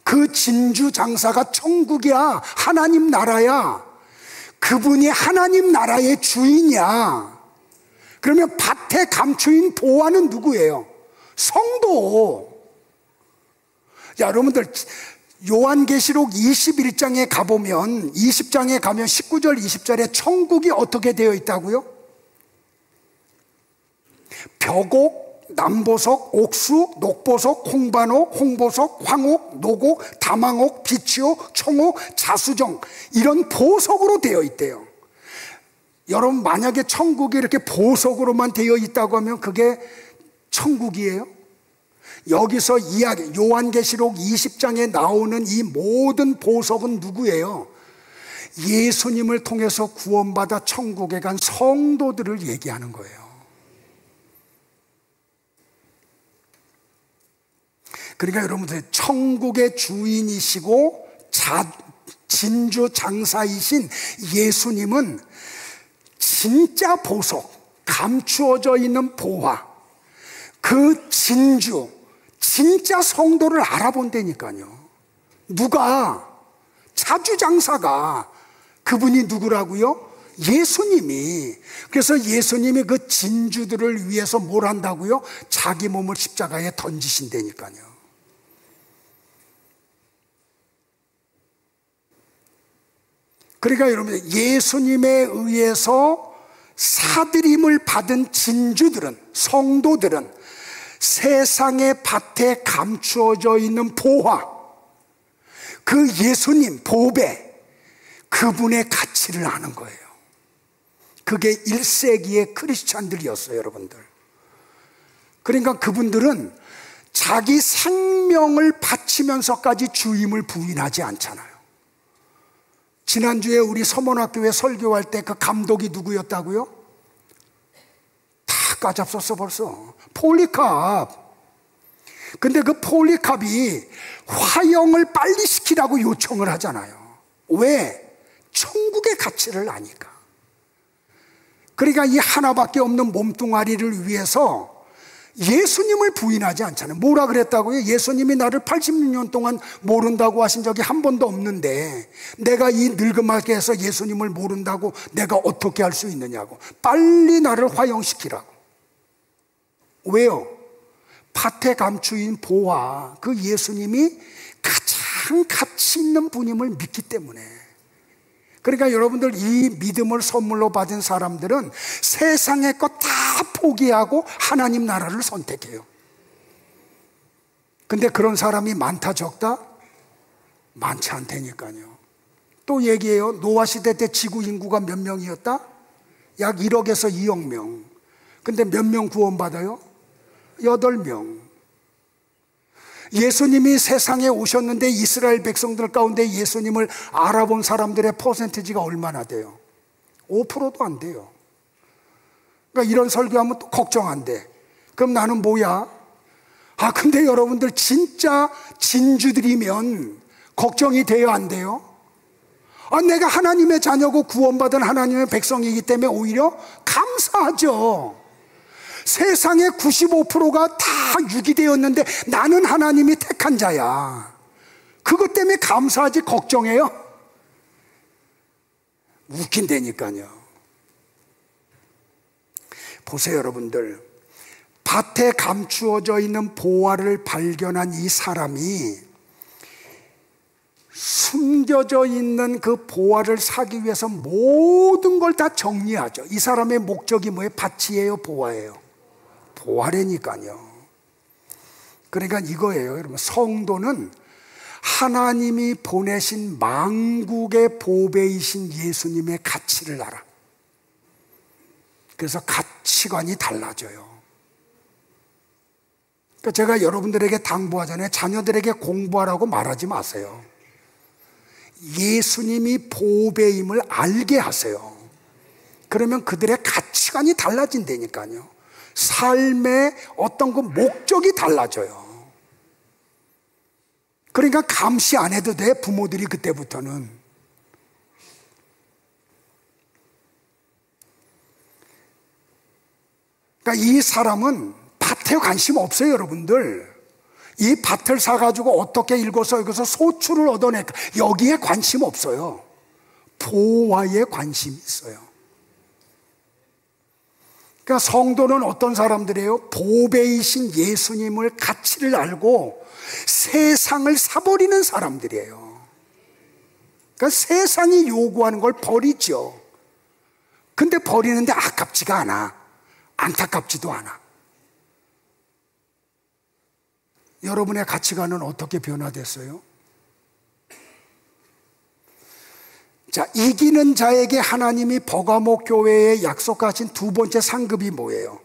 그 진주장사가 천국이야. 하나님 나라야. 그분이 하나님 나라의 주인이야. 그러면 밭의 감추인 보화는 누구예요? 성도. 자, 여러분들 요한계시록 21장에 가보면 20장에 가면 19절 20절에 천국이 어떻게 되어 있다고요? 벽옥, 남보석, 옥수, 녹보석, 홍반옥, 홍보석, 황옥, 노곡, 다망옥, 비치옥, 청옥, 자수정 이런 보석으로 되어 있대요. 여러분 만약에 천국이 이렇게 보석으로만 되어 있다고 하면 그게 천국이에요? 여기서 이야기 요한계시록 20장에 나오는 이 모든 보석은 누구예요? 예수님을 통해서 구원받아 천국에 간 성도들을 얘기하는 거예요. 그러니까 여러분들 천국의 주인이시고 진주 장사이신 예수님은 진짜 보석, 감추어져 있는 보화, 그 진주, 진짜 성도를 알아본다니까요. 누가? 자주장사가. 그분이 누구라고요? 예수님이. 그래서 예수님이 그 진주들을 위해서 뭘 한다고요? 자기 몸을 십자가에 던지신다니까요. 그러니까 여러분 예수님에 의해서 사들임을 받은 진주들은, 성도들은 세상의 밭에 감추어져 있는 보화, 그 예수님 보배, 그분의 가치를 아는 거예요. 그게 1세기의 크리스찬들이었어요, 여러분들. 그러니까 그분들은 자기 생명을 바치면서까지 주임을 부인하지 않잖아요. 지난주에 우리 서문학교에 설교할 때 그 감독이 누구였다고요? 다 까잡섰어 벌써. 폴리캅. 근데 그 폴리캅이 화형을 빨리 시키라고 요청을 하잖아요. 왜? 천국의 가치를 아니까. 그러니까 이 하나밖에 없는 몸뚱아리를 위해서 예수님을 부인하지 않잖아요. 뭐라 그랬다고요? 예수님이 나를 86년 동안 모른다고 하신 적이 한 번도 없는데 내가 이 늙음하게 해서 예수님을 모른다고 내가 어떻게 할 수 있느냐고. 빨리 나를 화형시키라고. 왜요? 밭에 감추인 보화, 그 예수님이 가장 가치 있는 분임을 믿기 때문에. 그러니까 여러분들 이 믿음을 선물로 받은 사람들은 세상의 것 다 포기하고 하나님 나라를 선택해요. 근데 그런 사람이 많다 적다? 많지 않다니까요. 또 얘기해요. 노아 시대 때 지구 인구가 몇 명이었다? 약 1억에서 2억 명. 근데 몇 명 구원받아요? 8명. 예수님이 세상에 오셨는데 이스라엘 백성들 가운데 예수님을 알아본 사람들의 퍼센티지가 얼마나 돼요? 5%도 안 돼요. 그러니까 이런 설교하면 또 걱정 안 돼. 그럼 나는 뭐야? 아, 근데 여러분들 진짜 진주들이면 걱정이 돼요, 안 돼요? 아, 내가 하나님의 자녀고 구원받은 하나님의 백성이기 때문에 오히려 감사하죠. 세상의 95%가 다 유기되었는데 나는 하나님이 택한 자야. 그것 때문에 감사하지 걱정해요? 웃긴다니까요. 보세요, 여러분들. 밭에 감추어져 있는 보화를 발견한 이 사람이 숨겨져 있는 그 보화를 사기 위해서 모든 걸 다 정리하죠. 이 사람의 목적이 뭐예요? 밭이에요, 보화예요? 보화라니까요. 그러니까 이거예요, 여러분. 성도는 하나님이 보내신 만국의 보배이신 예수님의 가치를 알아. 그래서 가치관이 달라져요. 그러니까 제가 여러분들에게 당부하잖아요. 자녀들에게 공부하라고 말하지 마세요. 예수님이 보배임을 알게 하세요. 그러면 그들의 가치관이 달라진다니까요. 삶의 어떤 그 목적이 달라져요. 그러니까 감시 안 해도 돼, 부모들이 그때부터는. 그러니까 이 사람은 밭에 관심 없어요, 여러분들. 이 밭을 사가지고 어떻게 읽어서 여기서 소출을 얻어낼까, 여기에 관심 없어요. 보화에 관심이 있어요. 그러니까 성도는 어떤 사람들이에요? 보배이신 예수님을 가치를 알고 세상을 사버리는 사람들이에요. 그러니까 세상이 요구하는 걸 버리죠. 근데 버리는데 아깝지가 않아. 안타깝지도 않아. 여러분의 가치관은 어떻게 변화됐어요? 자, 이기는 자에게 하나님이 버가모 교회에 약속하신 두 번째 상급이 뭐예요?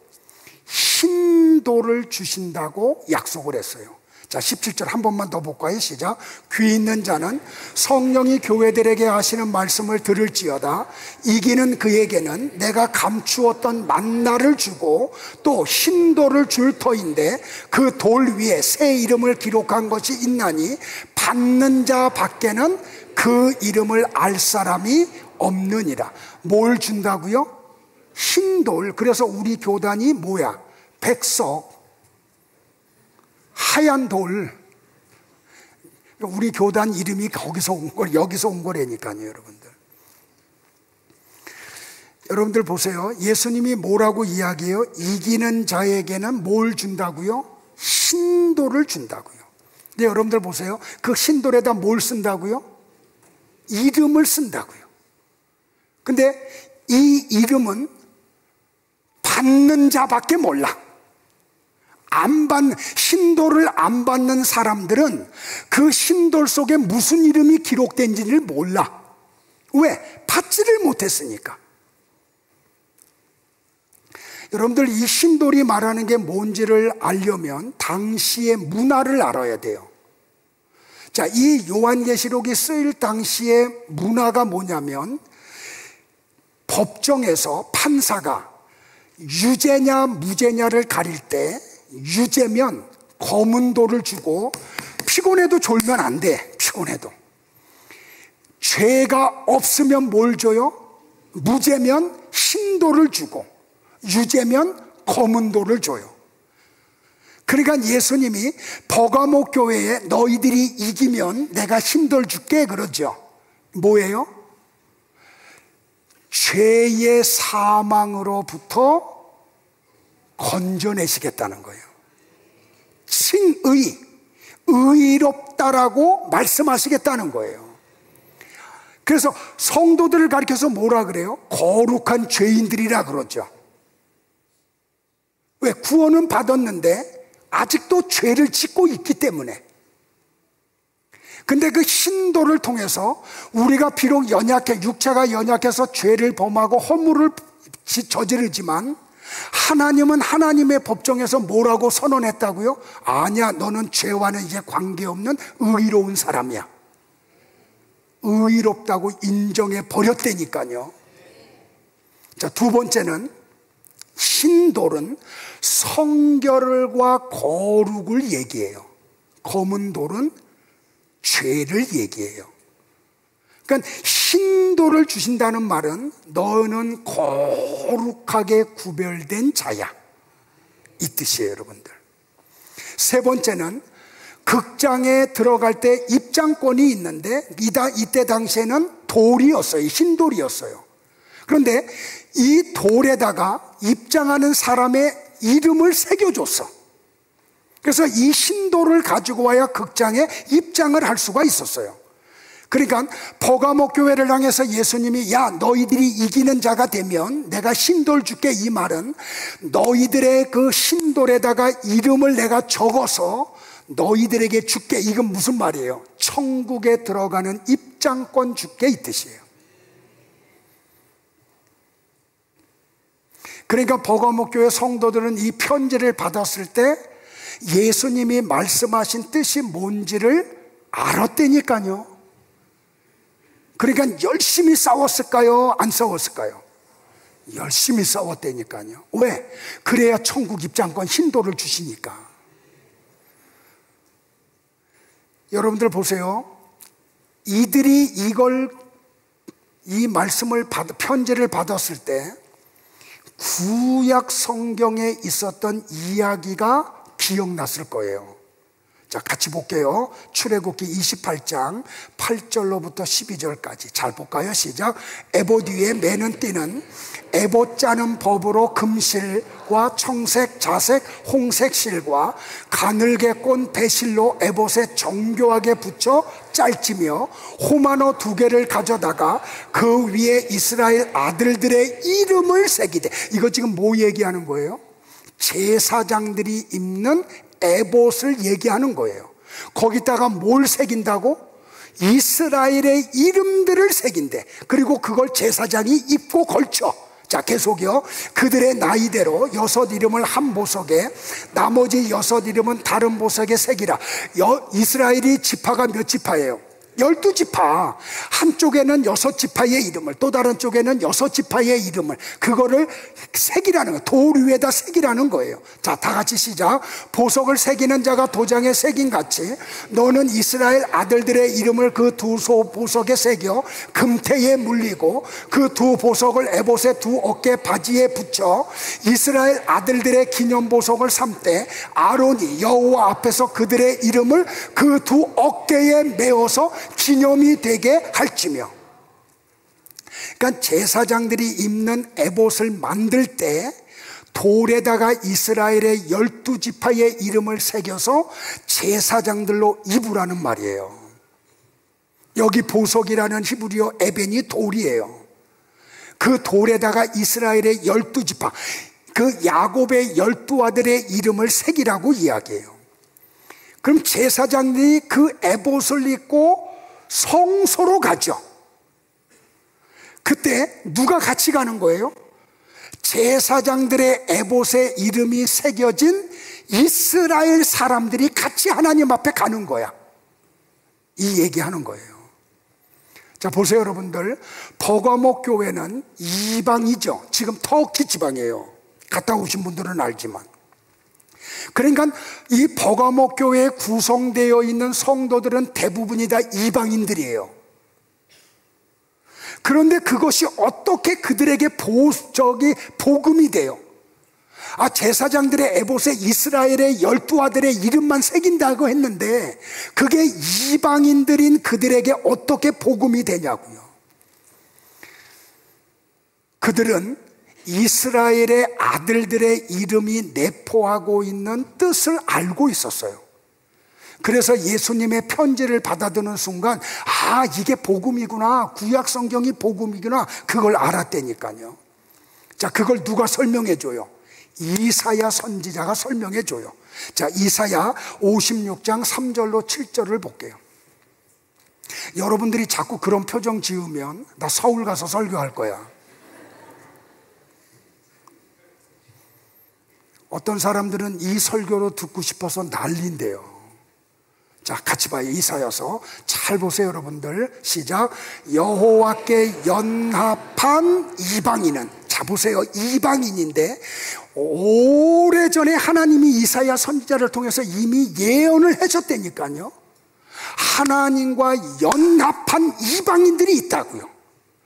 흰돌을 주신다고 약속을 했어요. 자, 17절 한 번만 더 볼까요? 시작. 귀 있는 자는 성령이 교회들에게 하시는 말씀을 들을지어다. 이기는 그에게는 내가 감추었던 만나를 주고 또 흰돌을 줄 터인데 그 돌 위에 새 이름을 기록한 것이 있나니 받는 자 밖에는 그 이름을 알 사람이 없느니라. 뭘 준다고요? 흰돌. 그래서 우리 교단이 뭐야? 백석, 하얀 돌. 우리 교단 이름이 거기서 온 거, 여기서 온 거라니까요, 여러분들. 여러분들 보세요. 예수님이 뭐라고 이야기해요? 이기는 자에게는 뭘 준다고요? 흰돌을 준다고요. 근데 여러분들 보세요. 그 흰돌에다 뭘 쓴다고요? 이름을 쓴다고요. 근데 이 이름은 받는 자밖에 몰라. 흰돌을 안 받는 사람들은 그 흰돌 속에 무슨 이름이 기록된지를 몰라. 왜? 받지를 못했으니까. 여러분들, 이 흰돌이 말하는 게 뭔지를 알려면 당시의 문화를 알아야 돼요. 자, 이 요한계시록이 쓰일 당시의 문화가 뭐냐면, 법정에서 판사가 유죄냐 무죄냐를 가릴 때 유죄면 검은 돌을 주고, 피곤해도 졸면 안 돼. 피곤해도. 죄가 없으면 뭘 줘요? 무죄면 흰 돌을 주고, 유죄면 검은 돌을 줘요. 그러니까 예수님이 버가모 교회에 너희들이 이기면 내가 흰 돌 줄게 그러죠. 뭐예요? 죄의 사망으로부터 건져내시겠다는 거예요. 칭의, 의롭다라고 말씀하시겠다는 거예요. 그래서 성도들을 가리켜서 뭐라 그래요? 거룩한 죄인들이라 그러죠. 왜? 구원은 받았는데 아직도 죄를 짓고 있기 때문에. 근데 그 흰돌을 통해서 우리가 비록 연약해, 육체가 연약해서 죄를 범하고 허물을 저지르지만 하나님은 하나님의 법정에서 뭐라고 선언했다고요? 아니야, 너는 죄와는 이제 관계없는 의로운 사람이야. 의롭다고 인정해 버렸다니까요. 자, 두 번째는 흰돌은 성결과 거룩을 얘기해요. 검은 돌은 죄를 얘기해요. 그러니까 흰돌을 주신다는 말은 너는 거룩하게 구별된 자야, 이 뜻이에요, 여러분들. 세 번째는 극장에 들어갈 때 입장권이 있는데 이때 당시에는 돌이었어요. 흰돌이었어요. 그런데 이 돌에다가 입장하는 사람의 이름을 새겨줬어. 그래서 이 흰돌을 가지고 와야 극장에 입장을 할 수가 있었어요. 그러니까 버가모 교회를 향해서 예수님이 야, 너희들이 이기는 자가 되면 내가 흰돌 줄게, 이 말은 너희들의 그 흰돌에다가 이름을 내가 적어서 너희들에게 줄게. 이건 무슨 말이에요? 천국에 들어가는 입장권 줄게, 이 뜻이에요. 그러니까 버가모 교회 성도들은 이 편지를 받았을 때 예수님이 말씀하신 뜻이 뭔지를 알았다니까요. 그러니까 열심히 싸웠을까요? 안 싸웠을까요? 열심히 싸웠다니까요. 왜? 그래야 천국 입장권 힌도를 주시니까. 여러분들 보세요. 이들이 이 말씀을 편지를 받았을 때 구약 성경에 있었던 이야기가 기억났을 거예요. 자, 같이 볼게요. 출애굽기 28장 8절로부터 12절까지 잘 볼까요? 시작. 에봇 위에 매는 띠는 에봇 짜는 법으로 금실과 청색, 자색, 홍색 실과 가늘게 꼰 배실로 에봇에 정교하게 붙여 짤지며 호마노 2개를 가져다가 그 위에 이스라엘 아들들의 이름을 새기되. 이거 지금 뭐 얘기하는 거예요? 제사장들이 입는 에봇을 얘기하는 거예요. 거기다가 뭘 새긴다고? 이스라엘의 이름들을 새긴대. 그리고 그걸 제사장이 입고 걸쳐. 자, 계속이요. 그들의 나이대로 6 이름을 한 보석에, 나머지 6 이름은 다른 보석에 새기라. 이스라엘이 지파가 몇 지파예요? 12지파. 한쪽에는 6지파의 이름을, 또 다른 쪽에는 6지파의 이름을, 그거를 새기라는 거예요. 돌 위에다 새기라는 거예요. 자, 다 같이 시작. 보석을 새기는 자가 도장에 새긴 같이 너는 이스라엘 아들들의 이름을 그 2 보석에 새겨 금태에 물리고 그 2 보석을 에봇의 2 어깨 바지에 붙여 이스라엘 아들들의 기념 보석을 삼되 아론이 여호와 앞에서 그들의 이름을 그 2 어깨에 메어서 기념이 되게 할지며. 그러니까 제사장들이 입는 에봇을 만들 때 돌에다가 이스라엘의 12지파의 이름을 새겨서 제사장들로 입으라는 말이에요. 여기 보석이라는 히브리어 에벤이 돌이에요. 그 돌에다가 이스라엘의 12지파, 그 야곱의 12아들의 이름을 새기라고 이야기해요. 그럼 제사장들이 그 에봇을 입고 성소로 가죠. 그때 누가 같이 가는 거예요? 제사장들의 에봇의 이름이 새겨진 이스라엘 사람들이 같이 하나님 앞에 가는 거야. 이 얘기하는 거예요. 자, 보세요 여러분들. 버가모 교회는 이방이죠. 지금 터키 지방이에요. 갔다 오신 분들은 알지만. 그러니까 이 버가모 교회에 구성되어 있는 성도들은 대부분이 다 이방인들이에요. 그런데 그것이 어떻게 그들에게 복음이 돼요? 아, 제사장들의 에봇에 이스라엘의 12아들의 이름만 새긴다고 했는데 그게 이방인들인 그들에게 어떻게 복음이 되냐고요. 그들은 이스라엘의 아들들의 이름이 내포하고 있는 뜻을 알고 있었어요. 그래서 예수님의 편지를 받아드는 순간 아, 이게 복음이구나, 구약 성경이 복음이구나, 그걸 알았다니까요. 자, 그걸 누가 설명해 줘요? 이사야 선지자가 설명해 줘요. 자, 이사야 56장 3절로 7절을 볼게요. 여러분들이 자꾸 그런 표정 지으면 나 서울 가서 설교할 거야. 어떤 사람들은 이 설교로 듣고 싶어서 난리인데요. 자, 같이 봐요. 이사야서 잘 보세요 여러분들. 시작. 여호와께 연합한 이방인은, 자 보세요, 이방인인데 오래전에 하나님이 이사야 선지자를 통해서 이미 예언을 하셨다니까요. 하나님과 연합한 이방인들이 있다고요.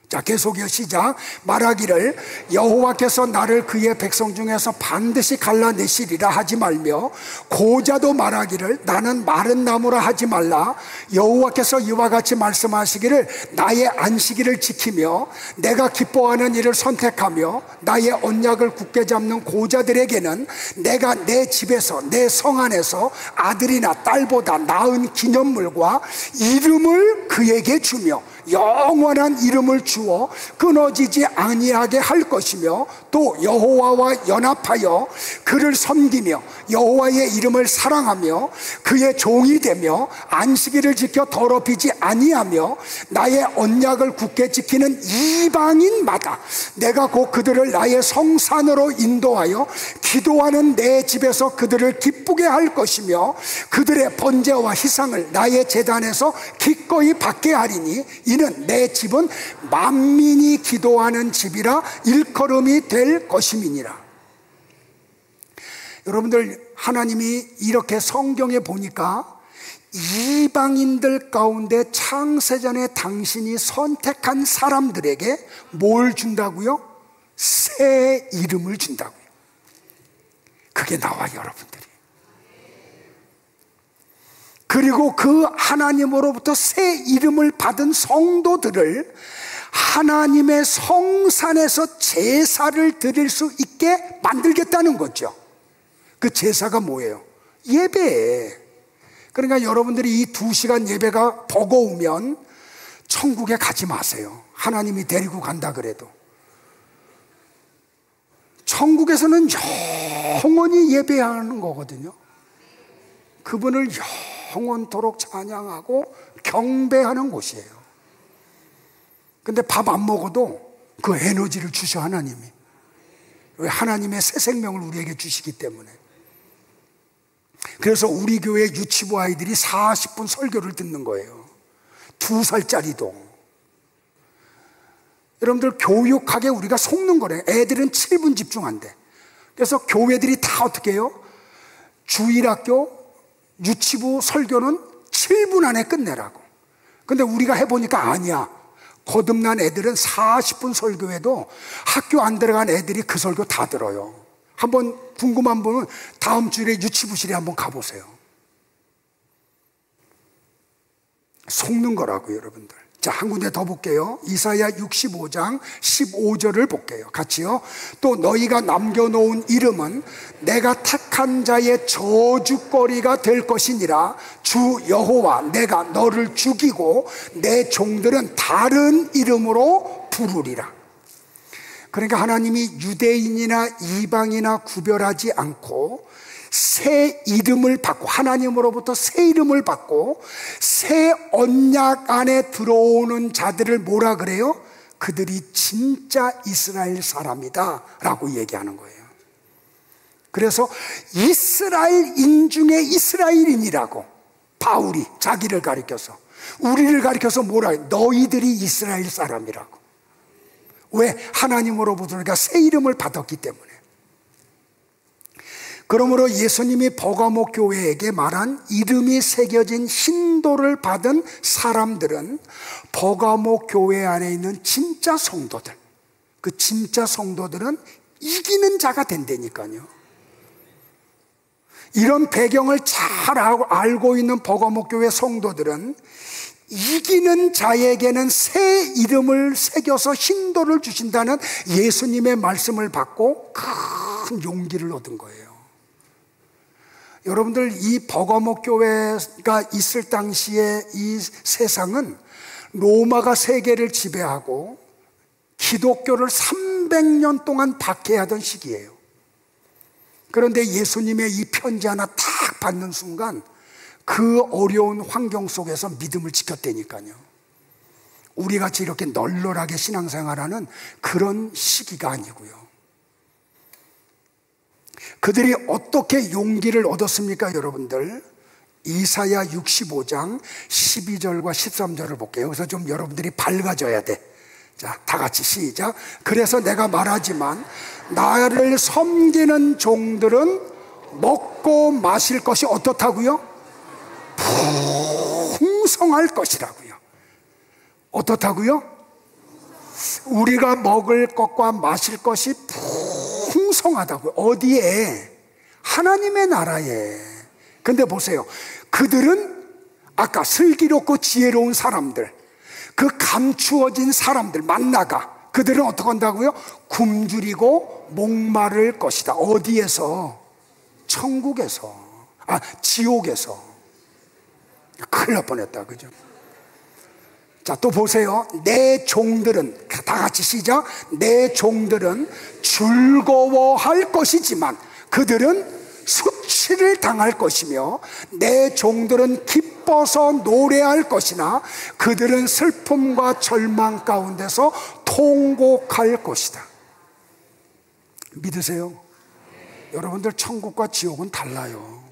자, 계속이요. 시작. 말하기를 여호와께서 나를 그의 백성 중에서 반드시 갈라내시리라 하지 말며, 고자도 말하기를 나는 마른 나무라 하지 말라. 여호와께서 이와 같이 말씀하시기를 나의 안식일을 지키며 내가 기뻐하는 일을 선택하며 나의 언약을 굳게 잡는 고자들에게는 내가 내 집에서 내 성 안에서 아들이나 딸보다 나은 기념물과 이름을 그에게 주며 영원한 이름을 주어 끊어지지 아니하게 할 것이며 또 여호와와 연합하여 그를 섬기며 여호와의 이름을 사랑하며 그의 종이 되며 안식일을 지켜 더럽히지 아니하며 나의 언약을 굳게 지키는 이방인마다 내가 곧 그들을 나의 성산으로 인도하여 기도하는 내 집에서 그들을 기쁘게 할 것이며 그들의 번제와 희상을 나의 제단에서 기꺼이 받게 하리니 이는 내 집은 만민이 기도하는 집이라 일컬음이 될 것임이니라. 여러분들, 하나님이 이렇게 성경에 보니까 이방인들 가운데 창세전에 당신이 선택한 사람들에게 뭘 준다고요? 새 이름을 준다고요. 그게 나와, 여러분들이. 그리고 그 하나님으로부터 새 이름을 받은 성도들을 하나님의 성산에서 제사를 드릴 수 있게 만들겠다는 거죠. 그 제사가 뭐예요? 예배. 그러니까 여러분들이 이 2시간 예배가 버거우면 천국에 가지 마세요. 하나님이 데리고 간다 그래도. 천국에서는 영원히 예배하는 거거든요. 그분을 영원토록 찬양하고 경배하는 곳이에요. 근데 밥 안 먹어도 그 에너지를 주셔, 하나님이. 왜? 하나님의 새 생명을 우리에게 주시기 때문에. 그래서 우리 교회 유치부 아이들이 40분 설교를 듣는 거예요. 2살짜리도. 여러분들, 교육하게 우리가 속는 거래요. 애들은 7분 집중한대. 그래서 교회들이 다 어떻게 해요? 주일학교, 유치부 설교는 7분 안에 끝내라고. 근데 우리가 해보니까 아니야. 거듭난 애들은 40분 설교해도 학교 안 들어간 애들이 그 설교 다 들어요. 한번 궁금한 분은 다음 주일에 유치부실에 한번 가보세요. 속는 거라고요, 여러분들. 자, 한 군데 더 볼게요. 이사야 65장 15절을 볼게요. 같이요. 또 너희가 남겨놓은 이름은 내가 택한 자의 저주거리가 될 것이니라. 주 여호와 내가 너를 죽이고 내 종들은 다른 이름으로 부르리라. 그러니까 하나님이 유대인이나 이방이나 구별하지 않고 새 이름을 받고, 하나님으로부터 새 이름을 받고 새 언약 안에 들어오는 자들을 뭐라 그래요? 그들이 진짜 이스라엘 사람이다 라고 얘기하는 거예요. 그래서 이스라엘인 중에 이스라엘인이라고 바울이 자기를 가리켜서, 우리를 가리켜서 뭐라 해요? 너희들이 이스라엘 사람이라고. 왜? 하나님으로부터 우리가 새 이름을 받았기 때문에. 그러므로 예수님이 버가모 교회에게 말한 이름이 새겨진 신도를 받은 사람들은 버가모 교회 안에 있는 진짜 성도들, 그 진짜 성도들은 이기는 자가 된다니까요. 이런 배경을 잘 알고 있는 버가모 교회 성도들은 이기는 자에게는 새 이름을 새겨서 신도를 주신다는 예수님의 말씀을 받고 큰 용기를 얻은 거예요. 여러분들, 이 버가모 교회가 있을 당시에 이 세상은 로마가 세계를 지배하고 기독교를 300년 동안 박해하던 시기예요. 그런데 예수님의 이 편지 하나 딱 받는 순간 그 어려운 환경 속에서 믿음을 지켰다니까요. 우리같이 이렇게 널널하게 신앙생활하는 그런 시기가 아니고요. 그들이 어떻게 용기를 얻었습니까, 여러분들? 이사야 65장 12절과 13절을 볼게요. 여기서 좀 여러분들이 밝아져야 돼. 자, 다 같이 시작. 그래서 내가 말하지만 나를 섬기는 종들은 먹고 마실 것이 어떻다고요? 풍성할 것이라고요. 어떻다고요? 우리가 먹을 것과 마실 것이 풍성하다고요. 어디에? 하나님의 나라에. 근데 보세요, 그들은 아까 슬기롭고 지혜로운 사람들, 그 감추어진 사람들 만나가, 그들은 어떻게 한다고요? 굶주리고 목마를 것이다. 어디에서? 천국에서. 지옥에서. 큰일 날 뻔했다, 그죠? 자, 또 보세요. 내 종들은, 다 같이 시작. 내 종들은 즐거워할 것이지만 그들은 수치를 당할 것이며, 내 종들은 기뻐서 노래할 것이나 그들은 슬픔과 절망 가운데서 통곡할 것이다. 믿으세요? 여러분들, 천국과 지옥은 달라요.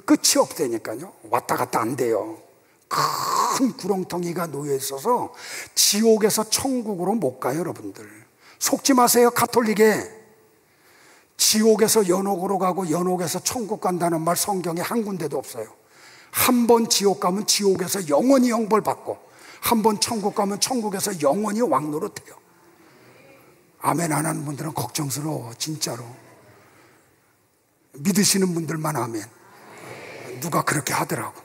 끝이 없다니까요. 왔다 갔다 안 돼요. 큰 구렁텅이가 놓여 있어서 지옥에서 천국으로 못 가요. 여러분들, 속지 마세요. 가톨릭에 지옥에서 연옥으로 가고 연옥에서 천국 간다는 말 성경에 한 군데도 없어요. 한 번 지옥 가면 지옥에서 영원히 형벌 받고, 한 번 천국 가면 천국에서 영원히 왕노릇해요. 아멘 안 하는 분들은 걱정스러워. 진짜로 믿으시는 분들만 아멘. 누가 그렇게 하더라고.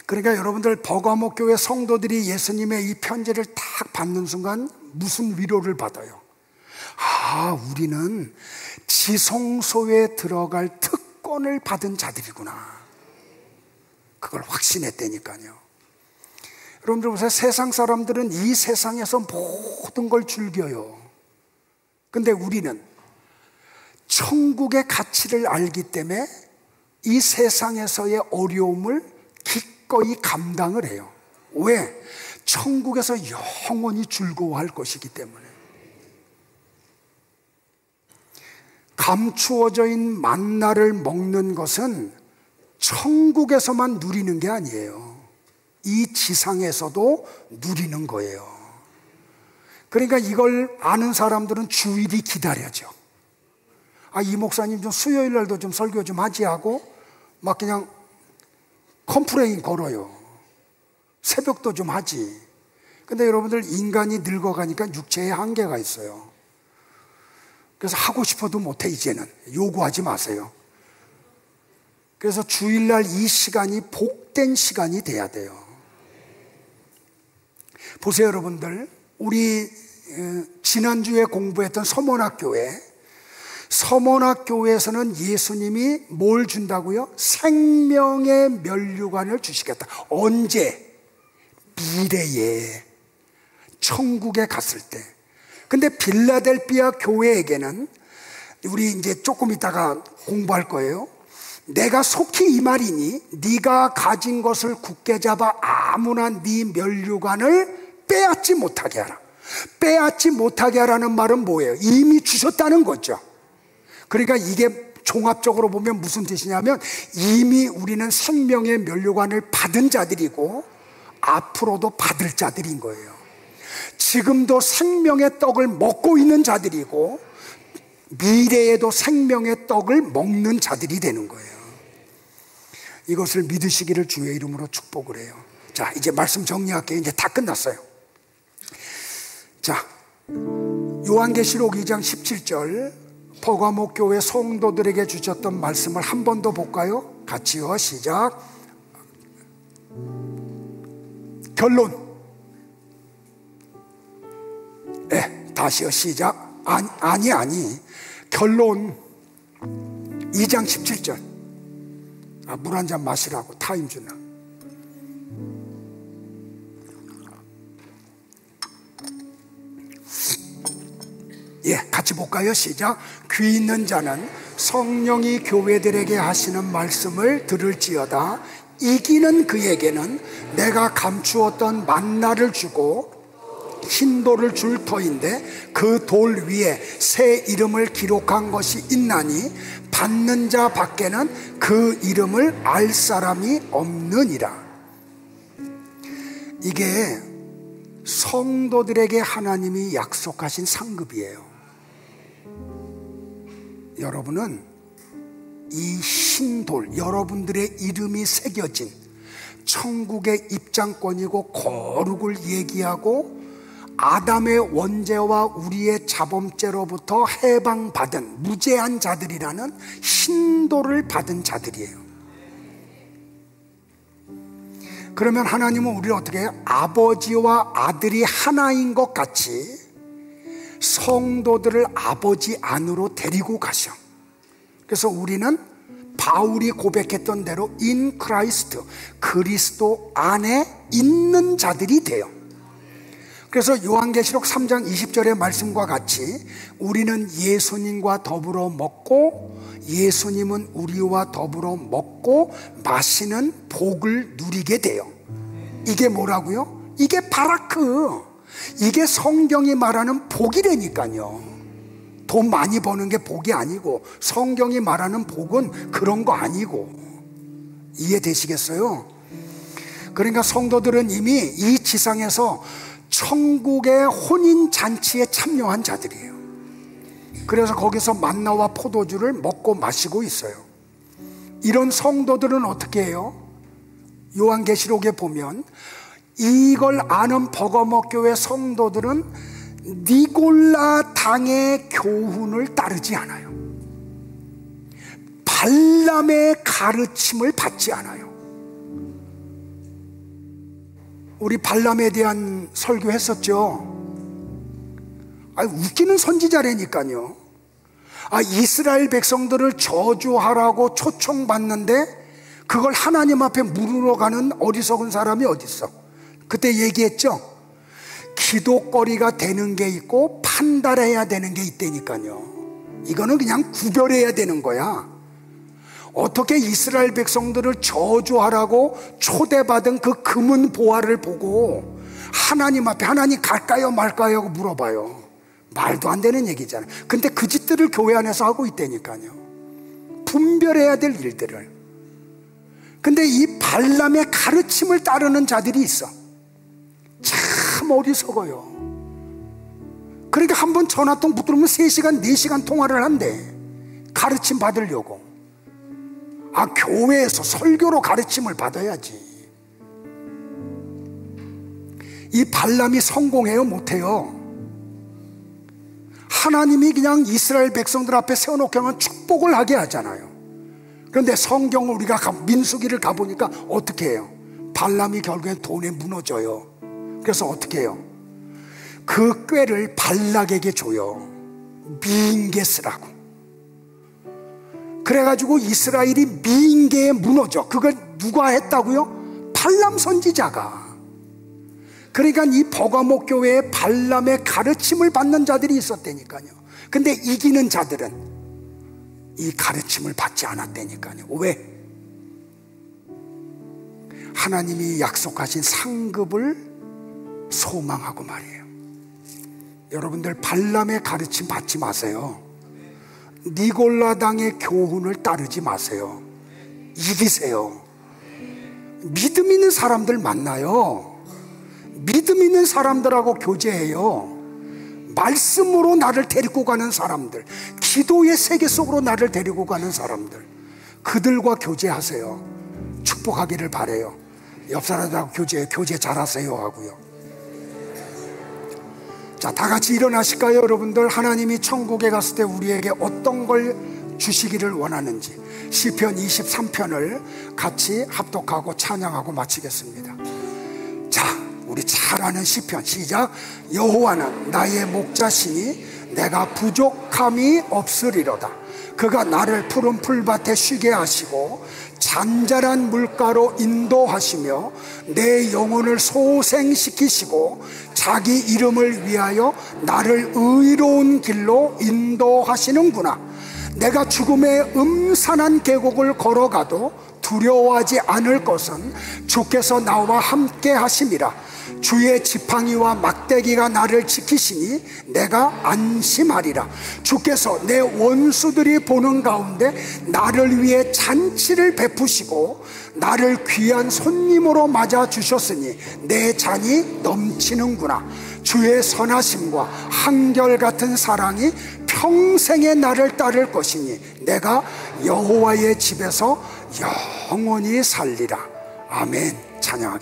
그러니까 여러분들, 버가모 교회 성도들이 예수님의 이 편지를 딱 받는 순간 무슨 위로를 받아요? 아, 우리는 지성소에 들어갈 특권을 받은 자들이구나. 그걸 확신했다니까요. 여러분들 보세요. 세상 사람들은 이 세상에서 모든 걸 즐겨요. 근데 우리는 천국의 가치를 알기 때문에 이 세상에서의 어려움을 기꺼이 감당을 해요. 왜? 천국에서 영원히 즐거워할 것이기 때문에. 감추어져 있는 만나를 먹는 것은 천국에서만 누리는 게 아니에요. 이 지상에서도 누리는 거예요. 그러니까 이걸 아는 사람들은 주일이 기다려져. 아, 이 목사님 좀 수요일 날도 좀 설교 좀 하지 하고 막 그냥 컴플레인 걸어요. 새벽도 좀 하지. 근데 여러분들, 인간이 늙어가니까 육체에 한계가 있어요. 그래서 하고 싶어도 못해. 이제는 요구하지 마세요. 그래서 주일날 이 시간이 복된 시간이 돼야 돼요. 보세요 여러분들, 우리 지난주에 공부했던 서문학교에서는 예수님이 뭘 준다고요? 생명의 면류관을 주시겠다. 언제? 미래에, 천국에 갔을 때. 근데 빌라델피아 교회에게는, 우리 이제 조금 있다가 공부할 거예요. 내가 속히 이 말이니 네가 가진 것을 굳게 잡아 아무나 네 면류관을 빼앗지 못하게 하라. 빼앗지 못하게 하라는 말은 뭐예요? 이미 주셨다는 거죠. 그러니까 이게 종합적으로 보면 무슨 뜻이냐면, 이미 우리는 생명의 면류관을 받은 자들이고 앞으로도 받을 자들인 거예요. 지금도 생명의 떡을 먹고 있는 자들이고 미래에도 생명의 떡을 먹는 자들이 되는 거예요. 이것을 믿으시기를 주의 이름으로 축복을 해요. 자, 이제 말씀 정리할게요. 이제 다 끝났어요. 자, 요한계시록 2장 17절, 버가모 교회 성도들에게 주셨던 말씀을 한 번 더 볼까요? 같이요. 시작. 결론. 다시요. 시작. 아니. 결론. 2장 17절. 물 한 잔 마시라고. 타임 주나. 같이 볼까요? 시작. 귀 있는 자는 성령이 교회들에게 하시는 말씀을 들을지어다. 이기는 그에게는 내가 감추었던 만나를 주고 흰 돌을 줄 터인데 그 돌 위에 새 이름을 기록한 것이 있나니 받는 자 밖에는 그 이름을 알 사람이 없느니라. 이게 성도들에게 하나님이 약속하신 상급이에요. 여러분은 이 흰 돌, 여러분들의 이름이 새겨진 천국의 입장권이고 거룩을 얘기하고 아담의 원죄와 우리의 자범죄로부터 해방받은 무죄한 자들이라는 흰 돌을 받은 자들이에요. 그러면 하나님은 우리를 어떻게 해요? 아버지와 아들이 하나인 것 같이 성도들을 아버지 안으로 데리고 가셔. 그래서 우리는 바울이 고백했던 대로 in Christ, 그리스도 안에 있는 자들이 돼요. 그래서 요한계시록 3장 20절의 말씀과 같이 우리는 예수님과 더불어 먹고 예수님은 우리와 더불어 먹고 마시는 복을 누리게 돼요. 이게 뭐라고요? 이게 바라크, 이게 성경이 말하는 복이라니까요. 돈 많이 버는 게 복이 아니고 성경이 말하는 복은 그런 거 아니고. 이해되시겠어요? 그러니까 성도들은 이미 이 지상에서 천국의 혼인잔치에 참여한 자들이에요. 그래서 거기서 만나와 포도주를 먹고 마시고 있어요. 이런 성도들은 어떻게 해요? 요한계시록에 보면 이걸 아는 버가모 교회 성도들은 니골라 당의 교훈을 따르지 않아요. 발람의 가르침을 받지 않아요. 우리 발람에 대한 설교했었죠. 웃기는 선지자라니까요. 이스라엘 백성들을 저주하라고 초청받는데 그걸 하나님 앞에 물으러 가는 어리석은 사람이 어디 있어? 그때 얘기했죠. 기도거리가 되는 게 있고 판단해야 되는 게 있다니까요. 이거는 그냥 구별해야 되는 거야. 어떻게 이스라엘 백성들을 저주하라고 초대받은 그 금은 보화를 보고 하나님 앞에 하나님 갈까요 말까요 하고 물어봐요. 말도 안 되는 얘기잖아요. 근데 그 짓들을 교회 안에서 하고 있다니까요. 분별해야 될 일들을. 근데 이 발람의 가르침을 따르는 자들이 있어. 참 어리석어요. 그러니까 한번 전화통 붙들면 3시간 4시간 통화를 한대. 가르침 받으려고. 교회에서 설교로 가르침을 받아야지. 이 발람이 성공해요 못해요? 하나님이 그냥 이스라엘 백성들 앞에 세워놓게 하면 축복을 하게 하잖아요. 그런데 성경을 우리가 민수기를 가보니까 어떻게 해요? 발람이 결국엔 돈에 무너져요. 그래서 어떻게 해요? 그 꾀를 발락에게 줘요. 미인계 쓰라고. 그래가지고 이스라엘이 미인계에 무너져. 그걸 누가 했다고요? 발람 선지자가. 그러니까 이 버가모 교회에 발람의 가르침을 받는 자들이 있었다니까요. 근데 이기는 자들은 이 가르침을 받지 않았다니까요. 왜? 하나님이 약속하신 상급을 소망하고 말이에요. 여러분들 발람의 가르침 받지 마세요. 니골라당의 교훈을 따르지 마세요. 이기세요. 믿음 있는 사람들 만나요. 믿음 있는 사람들하고 교제해요. 말씀으로 나를 데리고 가는 사람들, 기도의 세계 속으로 나를 데리고 가는 사람들, 그들과 교제하세요. 축복하기를 바라요. 옆 사람들하고 교제 잘하세요 하고요. 자, 다 같이 일어나실까요? 여러분들, 하나님이 천국에 갔을 때 우리에게 어떤 걸 주시기를 원하는지 시편 23편을 같이 합독하고 찬양하고 마치겠습니다. 자, 우리 잘 아는 시편 시작. 여호와는 나의 목자시니 내가 부족함이 없으리로다. 그가 나를 푸른 풀밭에 쉬게 하시고 잔잔한 물가로 인도하시며 내 영혼을 소생시키시고 자기 이름을 위하여 나를 의로운 길로 인도하시는구나. 내가 죽음의 음산한 계곡을 걸어가도 두려워하지 않을 것은 주께서 나와 함께 하심이라. 주의 지팡이와 막대기가 나를 지키시니 내가 안심하리라. 주께서 내 원수들이 보는 가운데 나를 위해 잔치를 베푸시고 나를 귀한 손님으로 맞아 주셨으니 내 잔이 넘치는구나. 주의 선하심과 한결같은 사랑이 평생에 나를 따를 것이니 내가 여호와의 집에서 영원히 살리라. 아멘. 찬양하겠습니다.